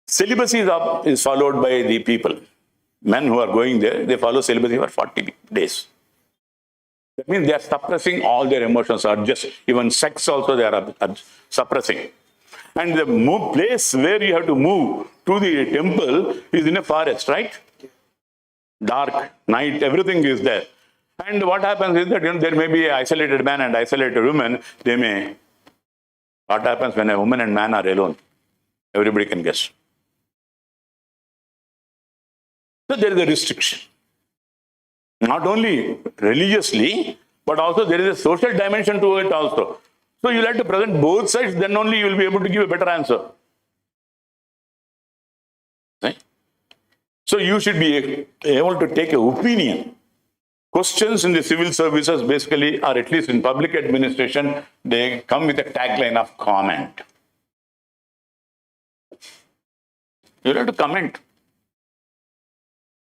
Syllabus is followed by the people. Men who are going there, they follow syllabus for 40 days. That means they are suppressing all their emotions, or just even sex also they are suppressing. And the place where you have to move to the temple is in a forest, right? Dark, night, everything is there. And what happens is that there may be an isolated man and isolated woman. What happens when a woman and man are alone? Everybody can guess. So there is a restriction. Not only religiously, but also there is a social dimension to it also. So you'll have to present both sides, then only you will be able to give a better answer. Right? So you should be able to take an opinion. Questions in the civil services basically, or at least in public administration, they come with a tagline of comment. You'll have to comment.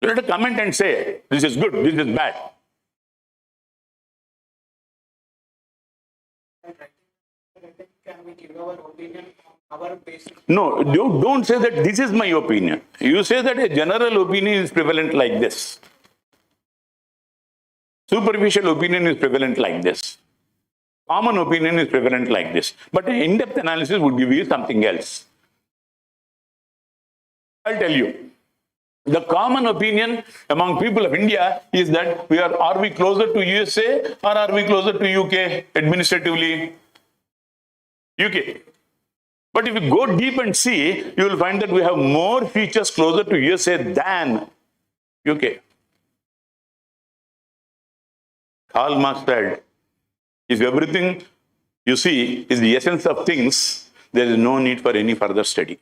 You have to comment and say, this is good, this is bad. Can we give our opinion on our basis? No, don't say that this is my opinion. You say that a general opinion is prevalent like this. Superficial opinion is prevalent like this. Common opinion is prevalent like this. But an in-depth analysis would give you something else. I'll tell you. The common opinion among people of India is that are we closer to USA or are we closer to UK administratively? UK. But if you go deep and see, you will find that we have more features closer to USA than UK. Karl Marx said, if everything you see is the essence of things, there is no need for any further study.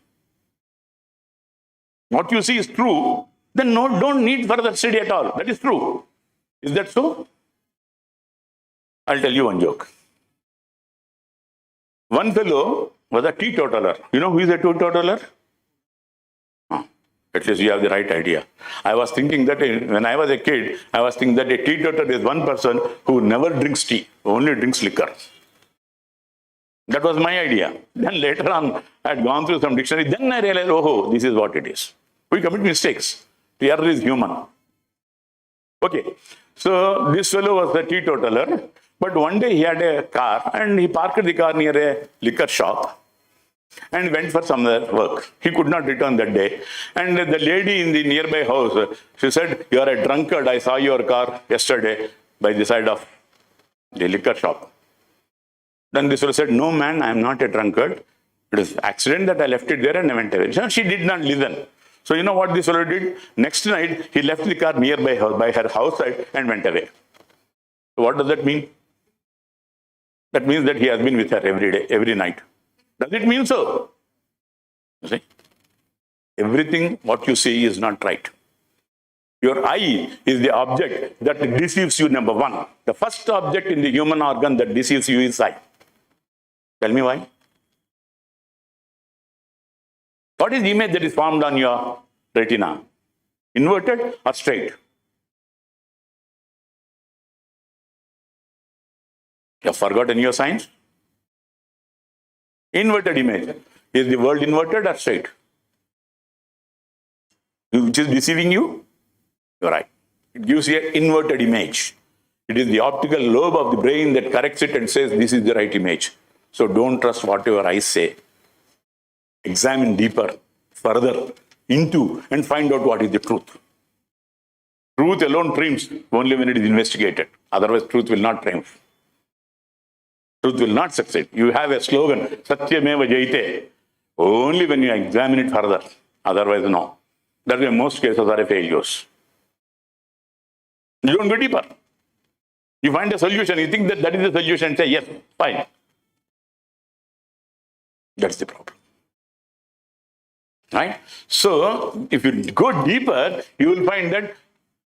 What you see is true, then don't need further study at all. That is true. Is that so? I'll tell you one joke. One fellow was a teetotaler. You know who is a teetotaler? At least you have the right idea. I was thinking that when I was a kid, I was thinking that a teetotaler is one person who never drinks tea, only drinks liquor. That was my idea. Then later on, I had gone through some dictionary. Then I realized, oh, this is what it is. We commit mistakes. The error is human. Okay. So this fellow was a teetotaler. But one day he had a car and he parked the car near a liquor shop and went for some other work. He could not return that day. And the lady in the nearby house, she said, you are a drunkard. I saw your car yesterday by the side of the liquor shop. Then this fellow said, no man, I am not a drunkard. It is accident that I left it there and I went away. So she did not listen. So you know what this fellow did? Next night, he left the car nearby her, by her house side and went away. So what does that mean? That means that he has been with her every day, every night. Does it mean so? You see? Everything what you see is not right. Your eye is the object that deceives you, number one. The first object in the human organ that deceives you is eye. Tell me why? What is the image that is formed on your retina? Inverted or straight? You have forgotten your science? Inverted image. Is the world inverted or straight? Which is deceiving you? You're right. It gives you an inverted image. It is the optical lobe of the brain that corrects it and says this is the right image. So don't trust what your eyes say. Examine deeper, further into and find out what is the truth. Truth alone triumphs only when it is investigated. Otherwise, truth will not triumph. Truth will not succeed. You have a slogan, Satyameva Jayate, only when you examine it further. Otherwise, no. That's why most cases are a failures. You don't go deeper. You find a solution, you think that that is the solution and say, yes, fine. That's the problem. Right? So, if you go deeper, you will find that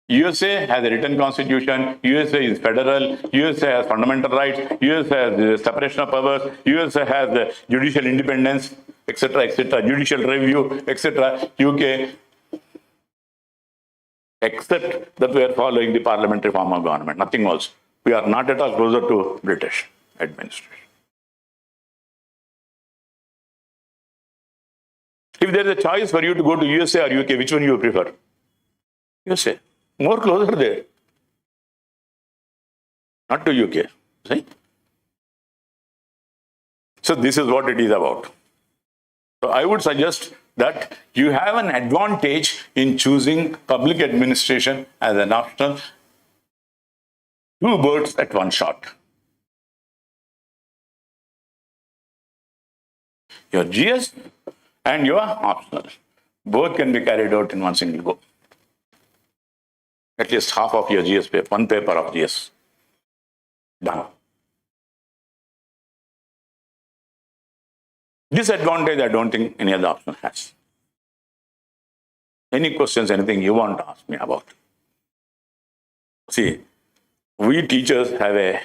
USA has a written constitution, USA is federal, USA has fundamental rights, USA has separation of powers, USA has judicial independence, etc., judicial review, etc., UK, except that we are following the parliamentary form of government, nothing else. We are not at all closer to British administration. If there is a choice for you to go to USA or UK, which one you prefer? USA. More closer there. Not to UK. See? So this is what it is about. So I would suggest that you have an advantage in choosing public administration as an option. Two birds at one shot. Your GS and your optional. Both can be carried out in one single go. At least half of your GS paper, one paper of GS. Done. Disadvantage, I don't think any other option has. Any questions, anything you want to ask me about? See, we teachers have a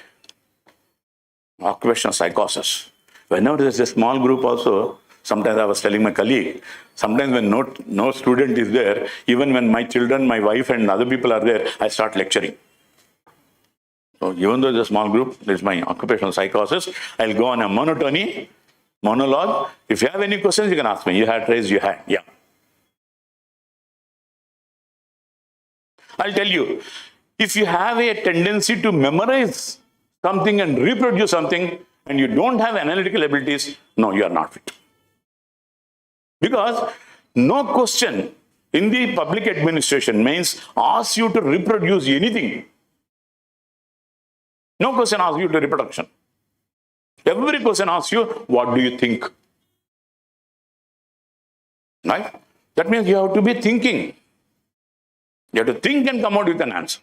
occupational psychosis. Whenever there's a small group also, sometimes I was telling my colleague, sometimes when no student is there, even when my children, my wife and other people are there, I start lecturing. So even though it's a small group, it's my occupational psychosis. I'll go on a monologue. If you have any questions, you can ask me. You had raised your hand. Yeah. I'll tell you, if you have a tendency to memorize something and reproduce something, and you don't have analytical abilities, no, you are not fit. Because no question in the public administration means asks you to reproduce anything. No question asks you to reproduction. Every question asks you, what do you think? Right? That means you have to be thinking. You have to think and come out with an answer.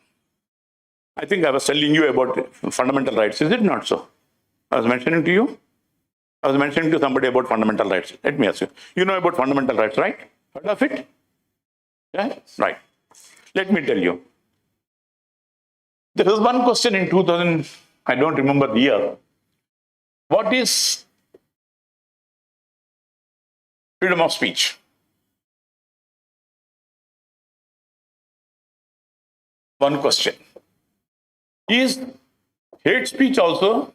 I think I was telling you about fundamental rights. Is it not so? I was mentioning to you. I was mentioning to somebody about fundamental rights. Let me ask you. You know about fundamental rights, right? Heard of it? Yeah? Right. Let me tell you. There was one question in 2000, I don't remember the year. What is freedom of speech? One question. Is hate speech also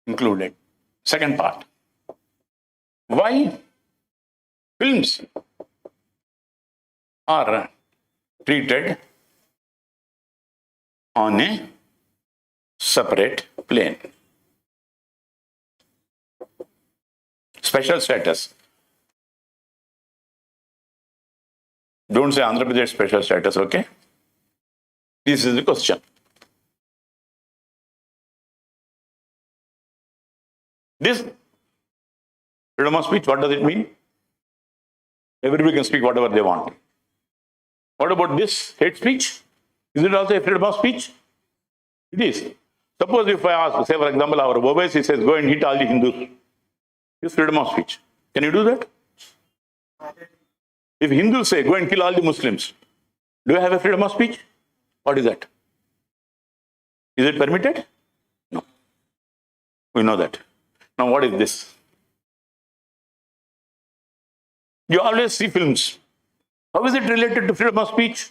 included? Second part. Why films are treated on a separate plane? Special status. Don't say Andhra Pradesh special status, okay? This is the question. This freedom of speech, what does it mean? Everybody can speak whatever they want. What about this hate speech? Is it also a freedom of speech? It is. Suppose if I ask, say for example, our Owaisi says, go and hit all the Hindus. It's freedom of speech. Can you do that? If Hindus say, go and kill all the Muslims, do you have a freedom of speech? What is that? Is it permitted? No. We know that. Now what is this? You always see films. How is it related to freedom of speech?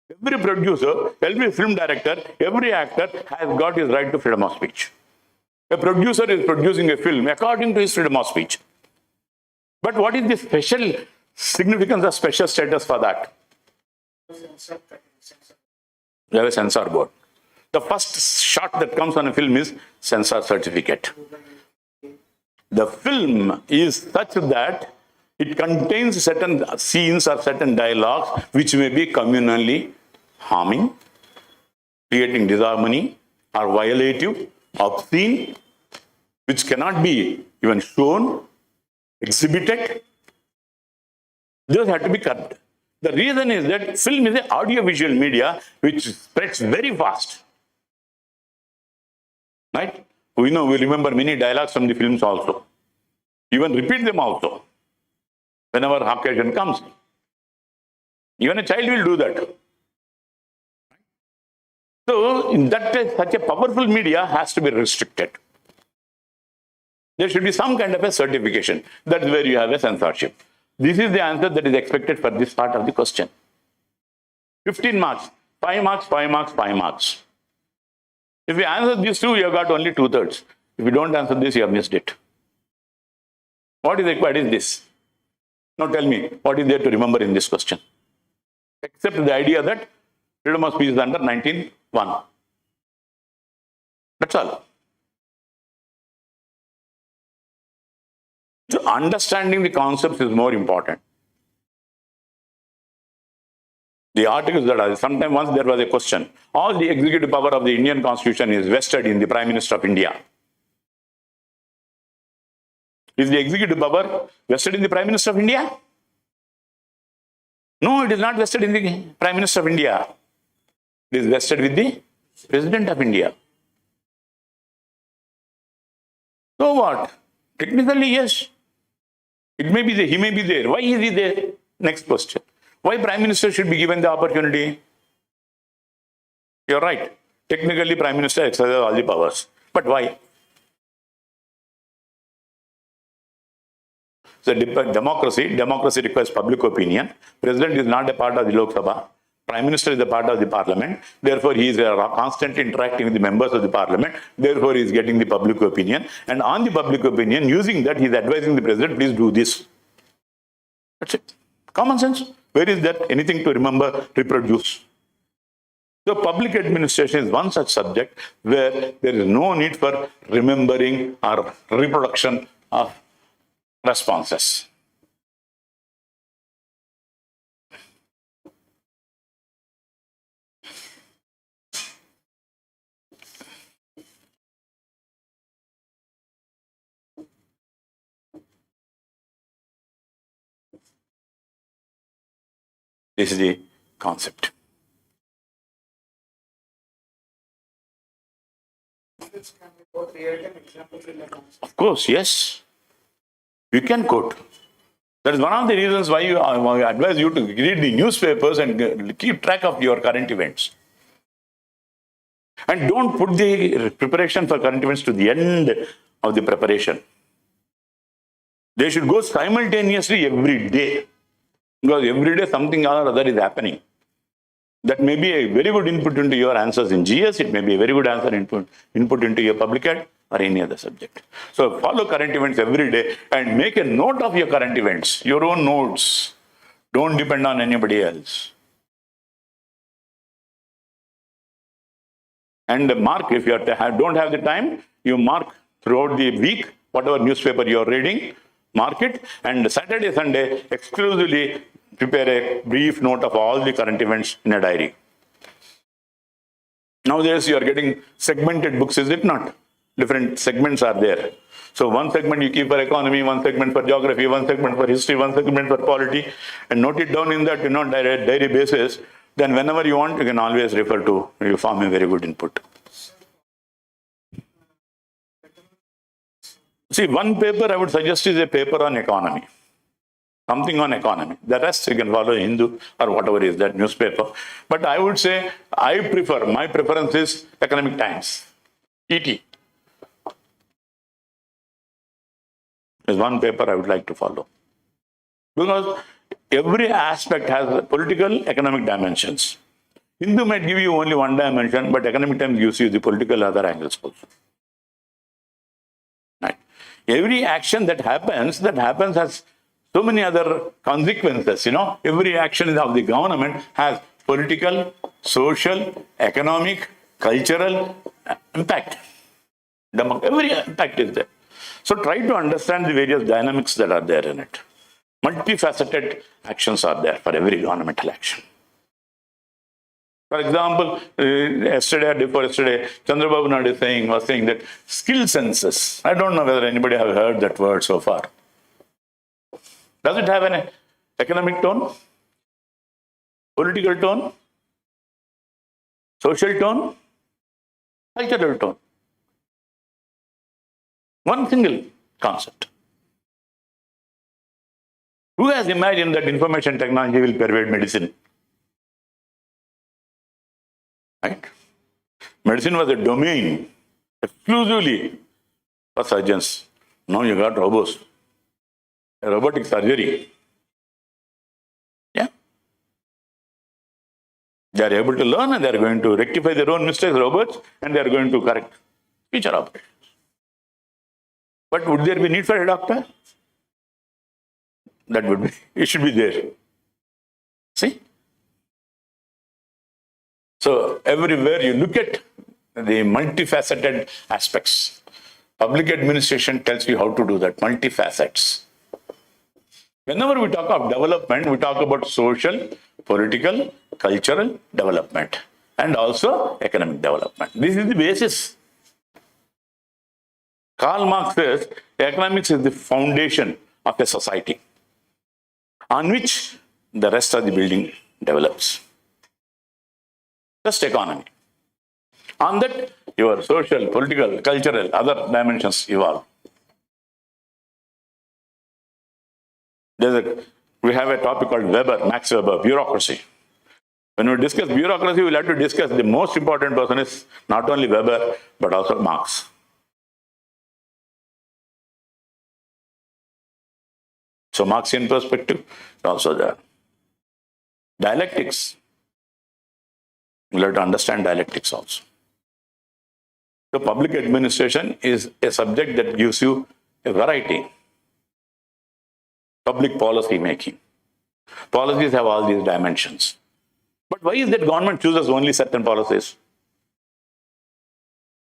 Every producer, every film director, every actor has got his right to freedom of speech. A producer is producing a film according to his freedom of speech. But what is the special significance of special status for that? You have a censor board. The first shot that comes on a film is censor certificate. The film is such that it contains certain scenes or certain dialogues which may be communally harming, creating disharmony, or violative, obscene, which cannot be even shown, exhibited. Those have to be cut. The reason is that film is an audiovisual media which spreads very fast. Right? We remember many dialogues from the films also. Even repeat them also. Whenever occasion comes. Even a child will do that. So, in that case, such a powerful media has to be restricted. There should be some kind of a certification. That's where you have a censorship. This is the answer that is expected for this part of the question. 15 marks, 5 marks, 5 marks, 5 marks. If you answer these two, you have got only 2/3. If you don't answer this, you have missed it. What is required is this. Now tell me, what is there to remember in this question? Except the idea that freedom of speech is under 19(1). That's all. So understanding the concepts is more important. The articles that are, sometime once there was a question, all the executive power of the Indian Constitution is vested in the Prime Minister of India. Is the executive power vested in the Prime Minister of India? No, it is not vested in the Prime Minister of India. It is vested with the President of India. So what? Technically, yes. It may be there, he may be there. Why is he there? Next question. Why Prime Minister should be given the opportunity? You're right. Technically, Prime Minister exercises all the powers. But why? So democracy requires public opinion. President is not a part of the Lok Sabha. Prime Minister is a part of the parliament. Therefore, he is constantly interacting with the members of the parliament. Therefore, he is getting the public opinion. And on the public opinion, using that, he is advising the president, please do this. That's it. Common sense. Where is that? Anything to remember, reproduce. So public administration is one such subject where there is no need for remembering or reproduction of responses. This is the concept. This can be both real-time examples in the concept. Of course, yes. You can quote. That is one of the reasons why I advise you to read the newspapers and keep track of your current events. And don't put the preparation for current events to the end of the preparation. They should go simultaneously every day. Because every day something or other is happening. That may be a very good input into your answers in GS. It may be a very good answer input into your public ed or any other subject. So follow current events every day and make a note of your current events, your own notes. Don't depend on anybody else. And mark, if you don't have the time, you mark throughout the week, whatever newspaper you're reading, mark it, and Saturday, Sunday, exclusively prepare a brief note of all the current events in a diary. Nowadays, you are getting segmented books, is it not? Different segments are there. So one segment you keep for economy, one segment for geography, one segment for history, one segment for polity, and note it down in that, diary basis. Then whenever you want, you can always refer to, you form a very good input. See, one paper I would suggest is a paper on economy. Something on economy. The rest you can follow Hindu or whatever is that newspaper. But I would say, my preference is Economic Times. ET. Is one paper I would like to follow. Because every aspect has political, economic dimensions. Hindu might give you only one dimension, but Economic Times gives you the political other angles also. Right. Every action that happens has so many other consequences, Every action of the government has political, social, economic, cultural impact. Every impact is there. So try to understand the various dynamics that are there in it. Multifaceted actions are there for every governmental action. For example, yesterday or before yesterday, Chandrababu Naidu was saying that skill census. I don't know whether anybody have heard that word so far. Does it have an economic tone, political tone, social tone, cultural tone? One single concept. Who has imagined that information technology will pervade medicine? Right? Medicine was a domain exclusively for surgeons. Now you got robots. Robotic surgery. Yeah. They are able to learn and they are going to rectify their own mistakes, robots, and they are going to correct future operations. But would there be need for a doctor? That would be, it should be there. See? So everywhere you look at the multifaceted aspects. Public administration tells you how to do that, multifacets. Whenever we talk of development, we talk about social, political, cultural development, and also economic development. This is the basis. Karl Marx says economics is the foundation of a society on which the rest of the building develops. Just economy. On that, your social, political, cultural, other dimensions evolve. We have a topic called Max Weber, bureaucracy. When we discuss bureaucracy, we'll have to discuss the most important person is not only Weber, but also Marx. So Marxian perspective is also there. Dialectics. We'll have to understand dialectics also. So public administration is a subject that gives you a variety. Public policy making. Policies have all these dimensions. But why is that government chooses only certain policies?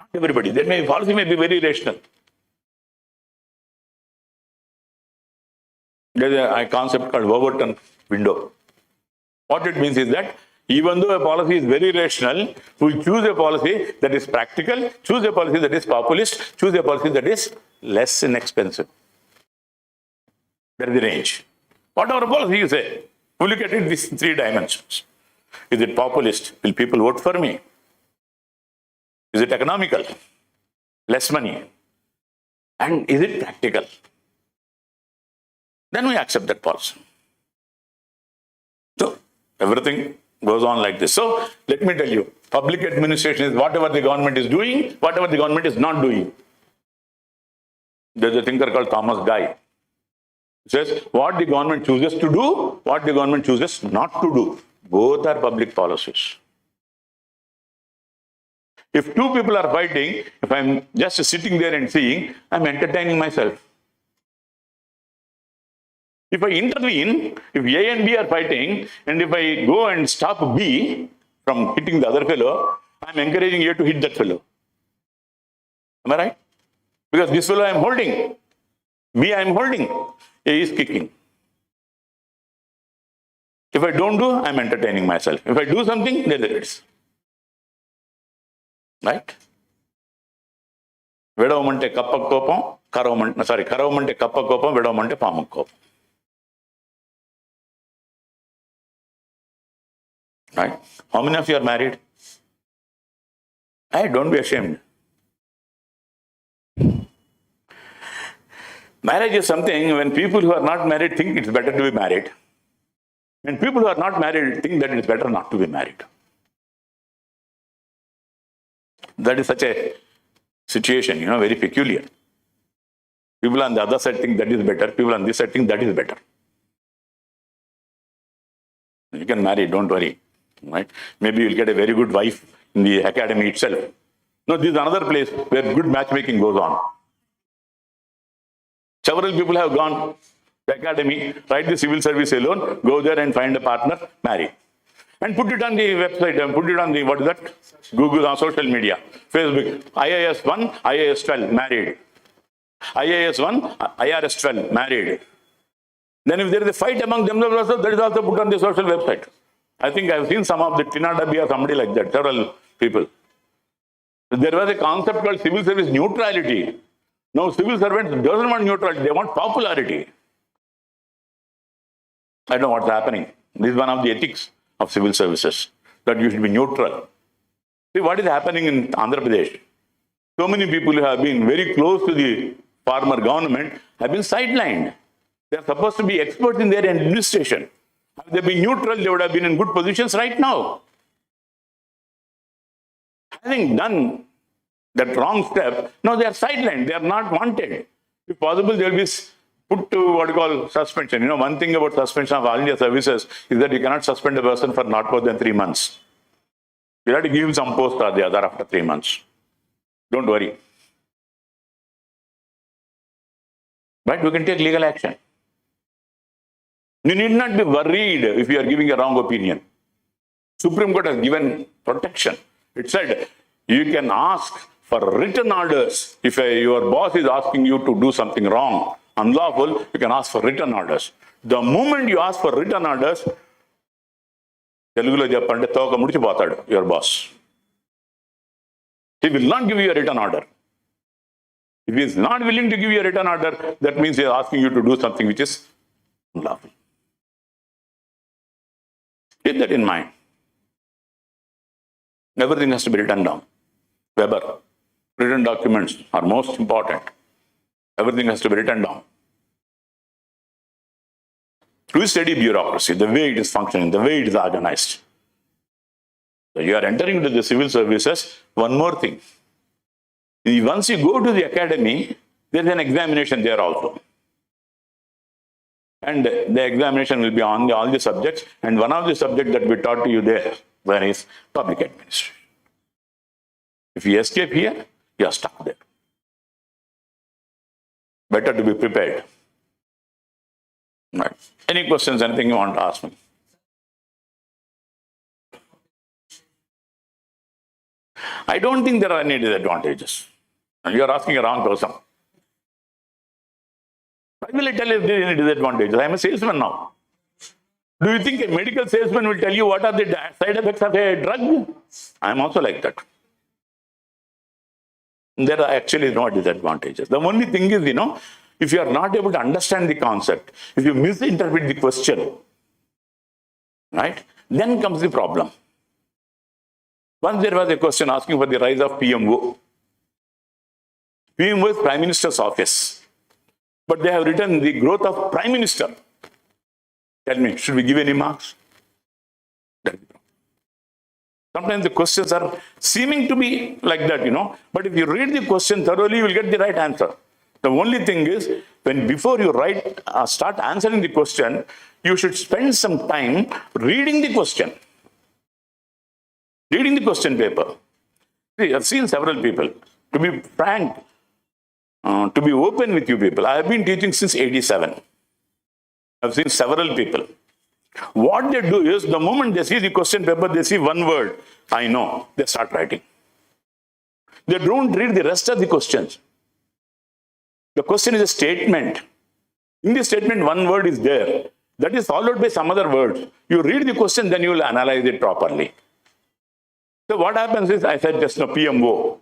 Not everybody. Policy may be very rational. There's a concept called Overton window. What it means is that even though a policy is very rational, we choose a policy that is practical, choose a policy that is populist, choose a policy that is less inexpensive. That is the range. Whatever policy you say, We look at it these three dimensions. Is it populist? Will people vote for me? Is it economical? Less money. And is it practical? Then we accept that policy. So everything goes on like this. So let me tell you, public administration is whatever the government is doing, whatever the government is not doing. There's a thinker called Thomas Guy. He says what the government chooses to do, what the government chooses not to do. Both are public policies. If two people are fighting, if I'm just sitting there and seeing, I'm entertaining myself. If I intervene, if A and B are fighting, and if I go and stop B from hitting the other fellow, I'm encouraging A to hit that fellow. Am I right? Because this fellow I am holding, B I am holding, A is kicking. If I don't do, I'm entertaining myself. If I do something, there it is. Right? Vedavamante kappa kopam, karavamante kappa kopam, vedavamante pamak kopam. Right? How many of you are married? Hey, don't be ashamed. Marriage is something when people who are not married think it's better to be married. And people who are not married think that it's better not to be married. That is such a situation, very peculiar. People on the other side think that is better. People on this side think that is better. You can marry, don't worry. Right? Maybe you'll get a very good wife in the academy itself. No, this is another place where good matchmaking goes on. Several people have gone to the academy, write the civil service alone, go there and find a partner, marry. And put it on the website, and put it on the, what is that? Google, on social media, Facebook. IAS 1, IAS 12, married. IAS 1, IRS 12, married. Then if there is a fight among themselves also, that is also put on the social website. I think I've seen some of the Tinadabi or somebody like that, several people. There was a concept called civil service neutrality. Now civil servants doesn't want neutrality, they want popularity. I don't know what's happening. This is one of the ethics of civil services, that you should be neutral. See what is happening in Andhra Pradesh. So many people who have been very close to the former government have been sidelined. They are supposed to be experts in their administration. Had they been neutral, they would have been in good positions right now. Having done that wrong step, now they are sidelined, they are not wanted. If possible, they will be put to what you call suspension. One thing about suspension of all India services is that you cannot suspend a person for not more than 3 months. You have to give him some post or the other after 3 months. Don't worry. But we can take legal action. You need not be worried if you are giving a wrong opinion. Supreme Court has given protection. It said you can ask for written orders. If your boss is asking you to do something wrong, unlawful, you can ask for written orders. The moment you ask for written orders, Telugulo cheppante toka mudichipotadu your boss. He will not give you a written order. If he is not willing to give you a written order, that means he is asking you to do something which is unlawful. Keep that in mind. Everything has to be written down. Weber, written documents are most important. Everything has to be written down. We study bureaucracy, the way it is functioning, the way it is organized. So you are entering into the civil services. One more thing. Once you go to the academy, there is an examination there also. And the examination will be on all the subjects. And one of the subjects that we taught to you there is public administration. If you escape here, you are stuck there. Better to be prepared. Right. Any questions, anything you want to ask me? I don't think there are any disadvantages. You are asking a wrong person. Why will I tell you if there are any disadvantages? I am a salesman now. Do you think a medical salesman will tell you what are the side effects of a drug? I am also like that. There are actually no disadvantages. The only thing is, if you are not able to understand the concept, if you misinterpret the question, right? Then comes the problem. Once there was a question asking for the rise of PMO. PMO is Prime Minister's office. But they have written the growth of Prime Minister. Tell me, should we give any marks? Sometimes the questions are seeming to be like that, but if you read the question thoroughly, you will get the right answer. The only thing is, before you start answering the question, you should spend some time reading the question. Reading the question paper. See, I've seen several people. To be frank, to be open with you people, I have been teaching since 87. I've seen several people. What they do is, the moment they see the question paper, they see one word, I know, they start writing. They don't read the rest of the questions. The question is a statement. In the statement, one word is there. That is followed by some other words. You read the question, then you will analyze it properly. So what happens is, I said just now, PMO.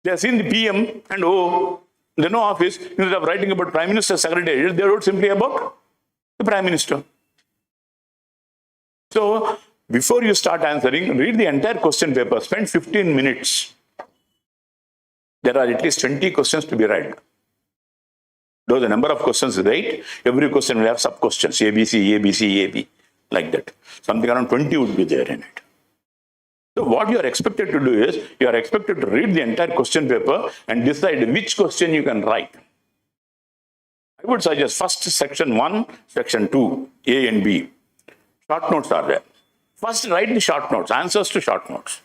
They have seen the PM and O. They know office. Instead of writing about Prime Minister Secretary, they wrote simply about the Prime Minister. So, before you start answering, read the entire question paper. Spend 15 minutes. There are at least 20 questions to be read. Though the number of questions is 8, every question will have sub-questions, ABC, ABC, AB, like that. Something around 20 would be there in it. So what you are expected to do is, you are expected to read the entire question paper and decide which question you can write. I would suggest first section 1, section 2, A and B. Short notes are there. First, write the short notes, answers to short notes.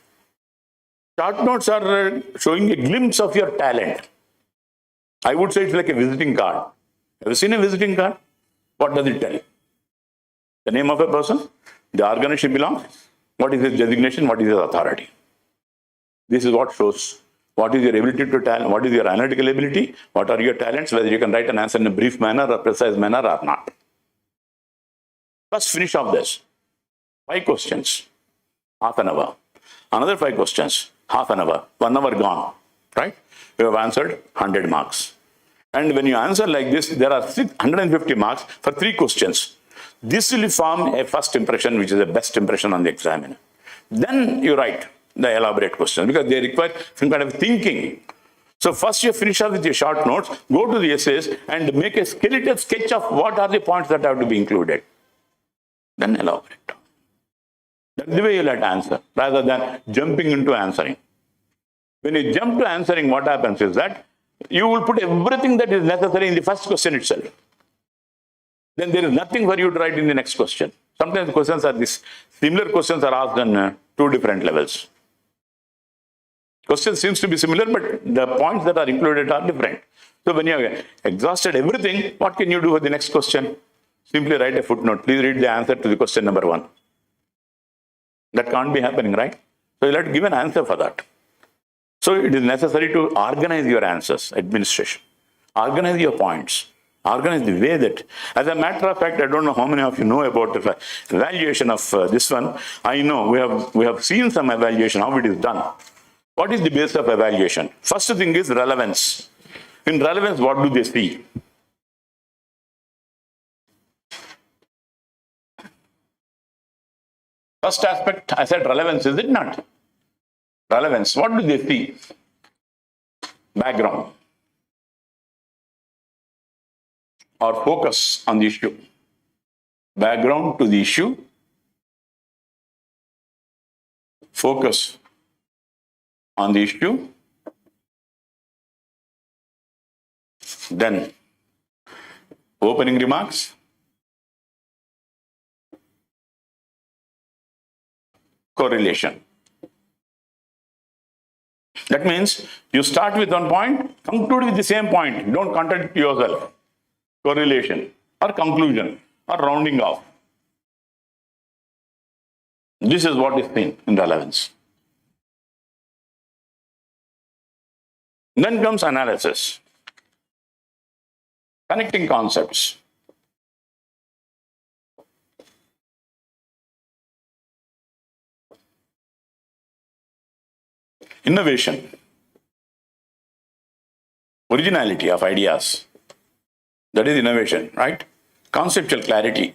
Short notes are showing a glimpse of your talent. I would say it's like a visiting card. Have you seen a visiting card? What does it tell? The name of a person, the organization belongs, what is his designation, what is his authority. This is what shows what is your ability to talent, what is your analytical ability, what are your talents, whether you can write an answer in a brief manner or precise manner or not. First, finish off this. 5 questions, half an hour. Another 5 questions, half an hour, 1 hour gone, right? You have answered 100 marks. And when you answer like this, there are 150 marks for 3 questions. This will form a first impression, which is the best impression on the examiner. Then you write the elaborate questions, because they require some kind of thinking. So first you finish up with your short notes, go to the essays and make a skeletal sketch of what are the points that have to be included. Then elaborate. That's the way you let answer, rather than jumping into answering. When you jump to answering, what happens is that you will put everything that is necessary in the first question itself. Then there is nothing for you to write in the next question. Sometimes questions are this. Similar questions are asked on 2 different levels. Question seems to be similar, but the points that are included are different. So when you have exhausted everything, what can you do for the next question? Simply write a footnote. Please read the answer to the question number 1. That can't be happening, right? So you'll have to give an answer for that. So it is necessary to organize your answers, administration. Organize your points. Organize the way that, as a matter of fact, I don't know how many of you know about the evaluation of this one. I know we have seen some evaluation, how it is done. What is the base of evaluation? First thing is relevance. In relevance, what do they see? First aspect, I said relevance, is it not? Relevance, what do they see? Background. Or focus on the issue. Background to the issue. Focus on the issue. Then, opening remarks. Correlation. That means you start with one point, conclude with the same point. Don't contradict yourself. Correlation or conclusion or rounding off. This is what is seen in relevance. Then comes analysis. Connecting concepts. Innovation. Originality of ideas. That is innovation, right? Conceptual clarity.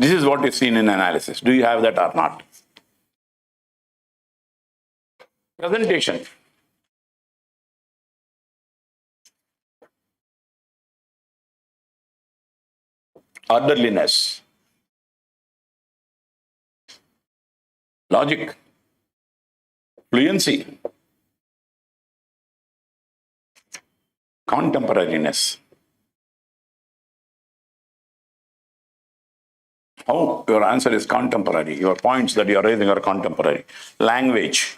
This is what is seen in analysis. Do you have that or not? Presentation. Orderliness. Logic. Fluency. Contemporariness. Oh, your answer is contemporary. Your points that you are raising are contemporary. Language.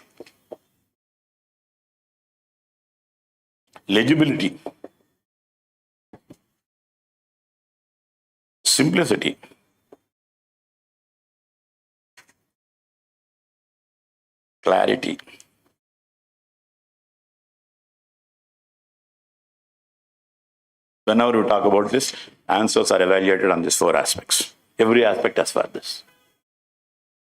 Legibility. Simplicity. Clarity. Whenever we talk about this, answers are evaluated on these four aspects. Every aspect as far as this.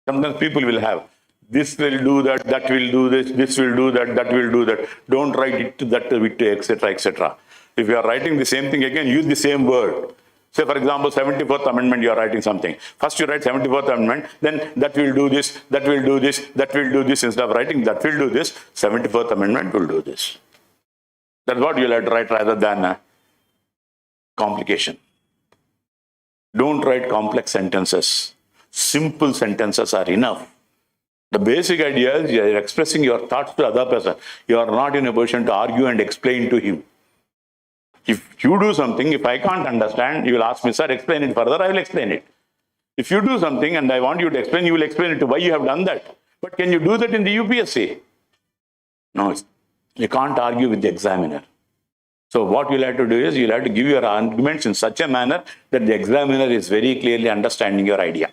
Sometimes people will have, this will do that, that will do this will do that, that will do that. Don't write it, that, etc., etc. If you are writing the same thing again, use the same word. Say, for example, 74th Amendment, you are writing something. First you write 74th Amendment, then that will do this, that will do this, that will do this. Instead of writing that will do this, 74th Amendment will do this. That's what you'll have to write rather than complication. Don't write complex sentences. Simple sentences are enough. The basic idea is you are expressing your thoughts to the other person. You are not in a position to argue and explain to him. If you do something, if I can't understand, you will ask me, sir, explain it further, I will explain it. If you do something and I want you to explain, you will explain it to why you have done that. But can you do that in the UPSC? No, you can't argue with the examiner. So what you'll have to do is you'll have to give your arguments in such a manner that the examiner is very clearly understanding your idea.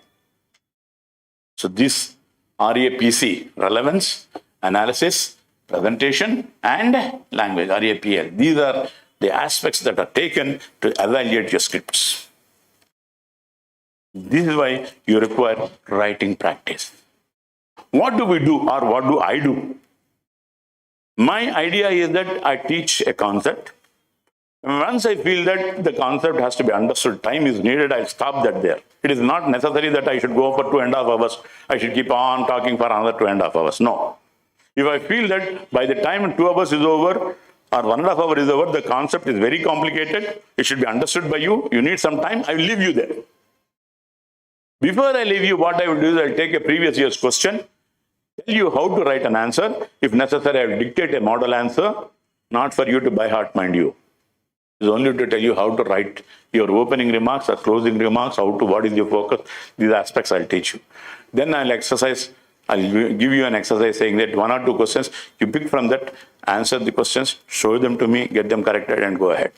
So this RAPC, relevance, analysis, presentation, and language, RAPL. These are the aspects that are taken to evaluate your scripts. This is why you require writing practice. What do we do or what do I do? My idea is that I teach a concept. Once I feel that the concept has to be understood, time is needed, I'll stop that there. It is not necessary that I should go for 2.5 hours. I should keep on talking for another 2.5 hours. No. If I feel that by the time 2 hours is over or 1.5 hours is over, the concept is very complicated, it should be understood by you, you need some time, I will leave you there. Before I leave you, what I will do is I'll take a previous year's question, tell you how to write an answer. If necessary, I will dictate a model answer, not for you to by heart, mind you. It's only to tell you how to write your opening remarks or closing remarks, what is your focus. These aspects I'll teach you. Then I'll give you an exercise saying that 1 or 2 questions, you pick from that, answer the questions, show them to me, get them corrected and go ahead.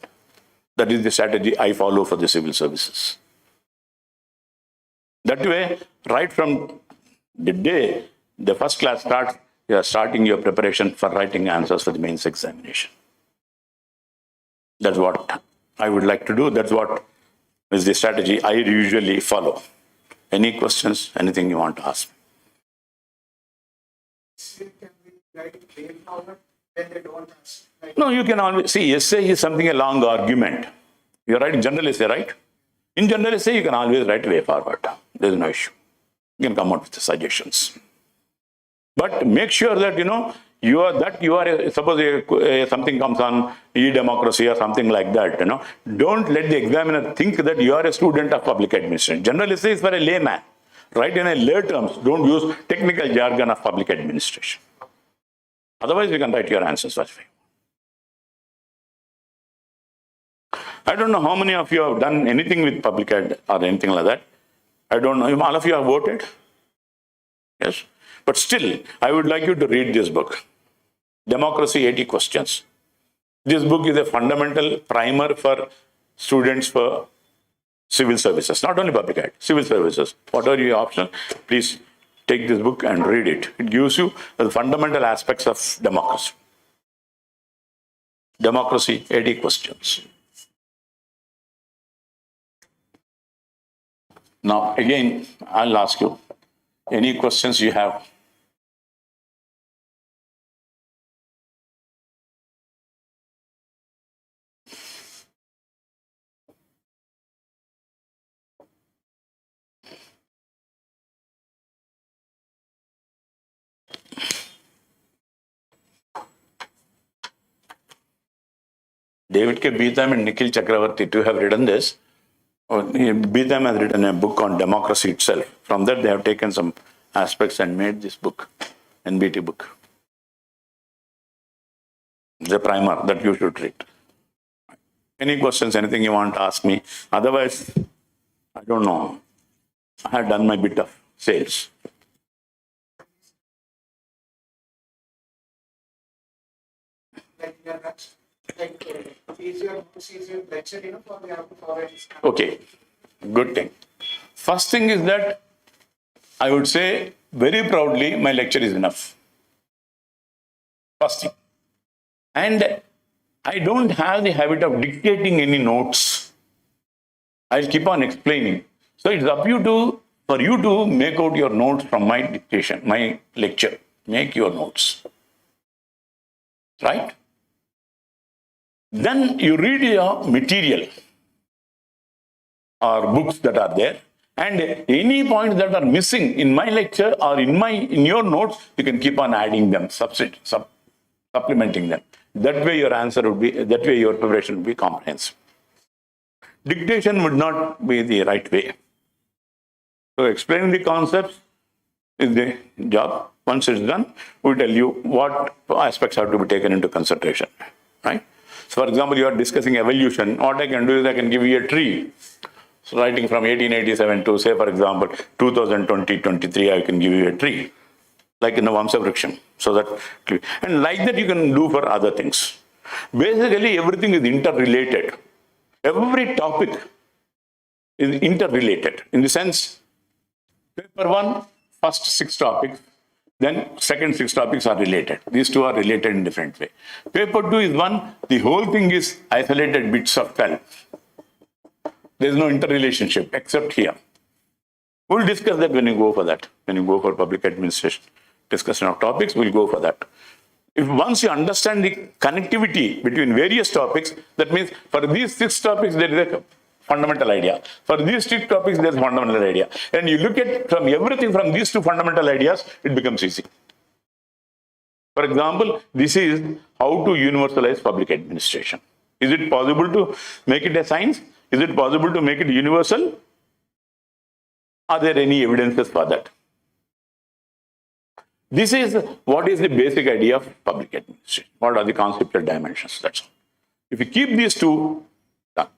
That is the strategy I follow for the civil services. That way, right from the day the first class starts, you are starting your preparation for writing answers for the mains examination. That's what I would like to do. That's what is the strategy I usually follow. Any questions, anything you want to ask me? Can we write it way forward when they don't ask? No, you can always see essay is something a long argument. You're writing general essay, right? In general essay, you can always write way forward. There's no issue. You can come out with the suggestions. But make sure that suppose something comes on e-democracy or something like that, don't let the examiner think that you are a student of public administration. General essay is for a layman. Write in a lay terms. Don't use technical jargon of public administration. Otherwise, you can write your answers that way. I don't know how many of you have done anything with public ad or anything like that. I don't know. All of you have voted? Yes. But still, I would like you to read this book, Democracy 80 Questions. This book is a fundamental primer for students for civil services, not only public ad, civil services. Whatever your option, please take this book and read it. It gives you the fundamental aspects of democracy. Democracy 80 Questions. Now, again, I'll ask you, any questions you have? David K. Beetham and Nikhil Chakravarti to have written this. Beetham has written a book on democracy itself. From that, they have taken some aspects and made this book, NBT book. It's a primer that you should read. Any questions, anything you want to ask me? Otherwise, I don't know. I have done my bit of sales. Like we are not, is your lecture enough or we have to follow it? Okay, good thing. First thing is that I would say very proudly, my lecture is enough. First thing. And I don't have the habit of dictating any notes. I'll keep on explaining. So it's up for you to make out your notes from my dictation, my lecture. Make your notes. Right? Then you read your material or books that are there, and any points that are missing in my lecture or in your notes, you can keep on adding them, supplementing them. That way your your preparation would be comprehensive. Dictation would not be the right way. So explaining the concepts is the job. Once it's done, we tell you what aspects have to be taken into consideration, right? So for example, you are discussing evolution. What I can do is I can give you a tree. So writing from 1887 to, say, for example, 2020-23, I can give you a tree, like in the Vamsa Vriksham. So that, and like that you can do for other things. Basically, everything is interrelated. Every topic is interrelated in the sense, paper 1, first 6 topics, then second 6 topics are related. These two are related in different way. Paper 2 is one, the whole thing is isolated bits of 12. There is no interrelationship except here. We'll discuss that when you go for that. When you go for public administration discussion of topics, we'll go for that. If once you understand the connectivity between various topics, that means for these 6 topics, there is a fundamental idea. For these 6 topics, there's a fundamental idea. And you look at from everything from these 2 fundamental ideas, it becomes easy. For example, this is how to universalize public administration. Is it possible to make it a science? Is it possible to make it universal? Are there any evidences for that? This is what is the basic idea of public administration. What are the conceptual dimensions? That's all. If you keep these 2 done,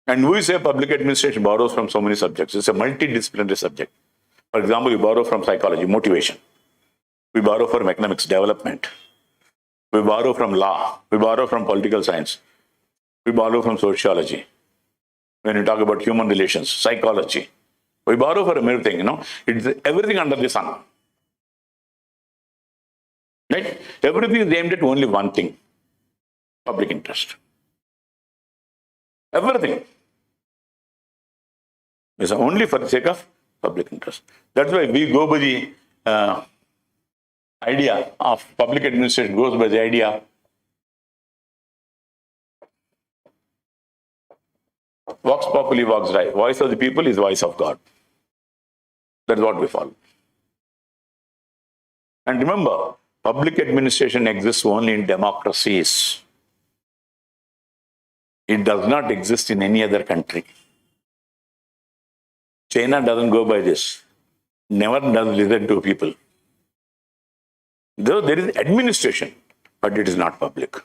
and we say public administration borrows from so many subjects. It's a multidisciplinary subject. For example, we borrow from psychology, motivation. We borrow from economics, development. We borrow from law. We borrow from political science. We borrow from sociology. When you talk about human relations, psychology. We borrow from everything, It's everything under the sun. Right? Everything is aimed at only one thing. Public interest. Everything is only for the sake of public interest. That's why we go by the idea of public administration, goes by the idea vox populi, vox Dei. Voice of the people is voice of God. That's what we follow. And remember, public administration exists only in democracies. It does not exist in any other country. China doesn't go by this. Never does listen to people. Though there is administration, but it is not public.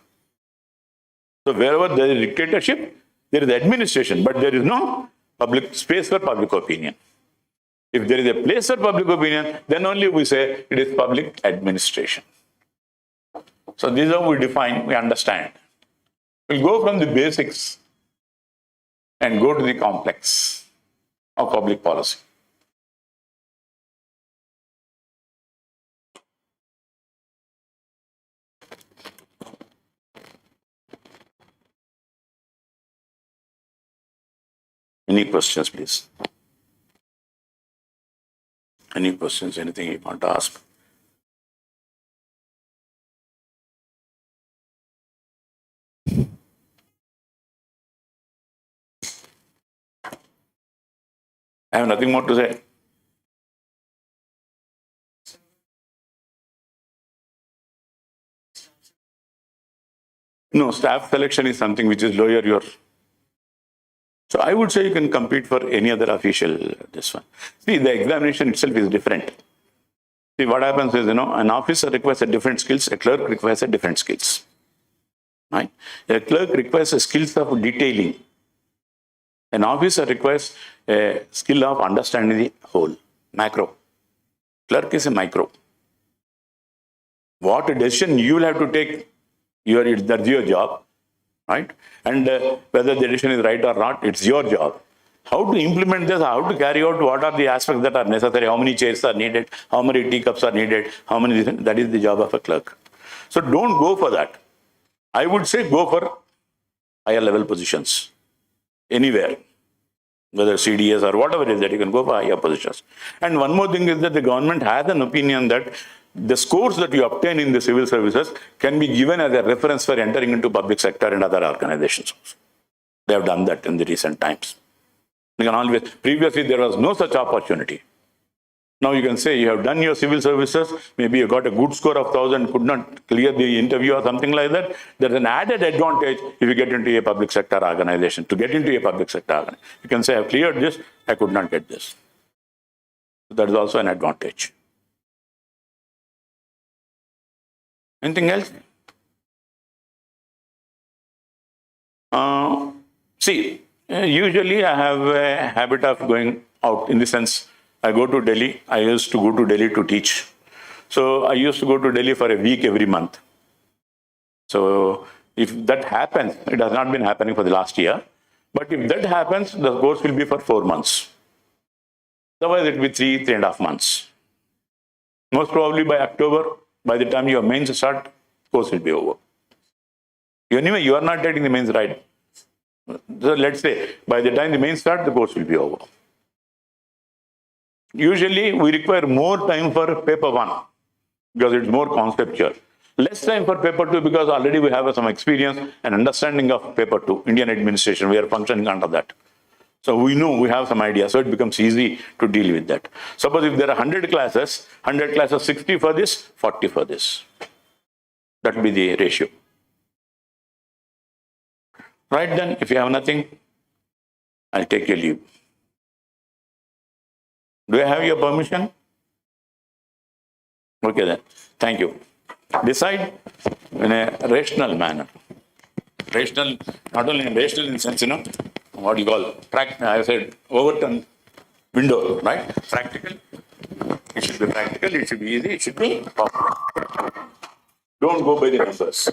So wherever there is dictatorship, there is administration, but there is no public space for public opinion. If there is a place for public opinion, then only we say it is public administration. So this is how we define, we understand. We'll go from the basics and go to the complex of public policy. Any questions, please? Any questions, anything you want to ask? I have nothing more to say. No, staff selection is something which is lower your. So I would say you can compete for any other official, this one. See, the examination itself is different. See, what happens is, an officer requires a different skills, a clerk requires a different skills. Right? A clerk requires a skills of detailing. An officer requires a skill of understanding the whole, macro. Clerk is a micro. What decision you will have to take, that's your job, right? And whether the decision is right or not, it's your job. How to implement this, how to carry out, what are the aspects that are necessary, how many chairs are needed, how many teacups are needed, that is the job of a clerk. So don't go for that. I would say go for higher level positions, anywhere, whether CDS or whatever it is that you can go for higher positions. And one more thing is that the government has an opinion that the scores that you obtain in the civil services can be given as a reference for entering into public sector and other organizations. They have done that in the recent times. You can always, previously there was no such opportunity. Now you can say you have done your civil services, maybe you got a good score of 1,000, could not clear the interview or something like that. There's an added advantage if you get into a public sector organization. To get into a public sector organization, you can say, I've cleared this, I could not get this. That is also an advantage. Anything else? Usually I have a habit of going out, in the sense, I go to Delhi. I used to go to Delhi to teach. So I used to go to Delhi for a week every month. So if that happens, it has not been happening for the last year, but if that happens, the course will be for 4 months. Otherwise it will be 3.5 months. Most probably by October, by the time your mains start, course will be over. Anyway, you are not taking the mains right. So let's say, by the time the mains start, the course will be over. Usually, we require more time for paper 1 because it's more conceptual. Less time for paper 2 because already we have some experience and understanding of paper 2, Indian administration. We are functioning under that. So we know, we have some idea. So it becomes easy to deal with that. Suppose if there are 100 classes, 60 for this, 40 for this. That will be the ratio. Right then, if you have nothing, I'll take your leave. Do I have your permission? Okay then. Thank you. Decide in a rational manner. Rational, not only in rational in the sense, what you call, I said, overturn window, right? Practical. It should be practical, it should be easy, it should be popular. Don't go by the numbers.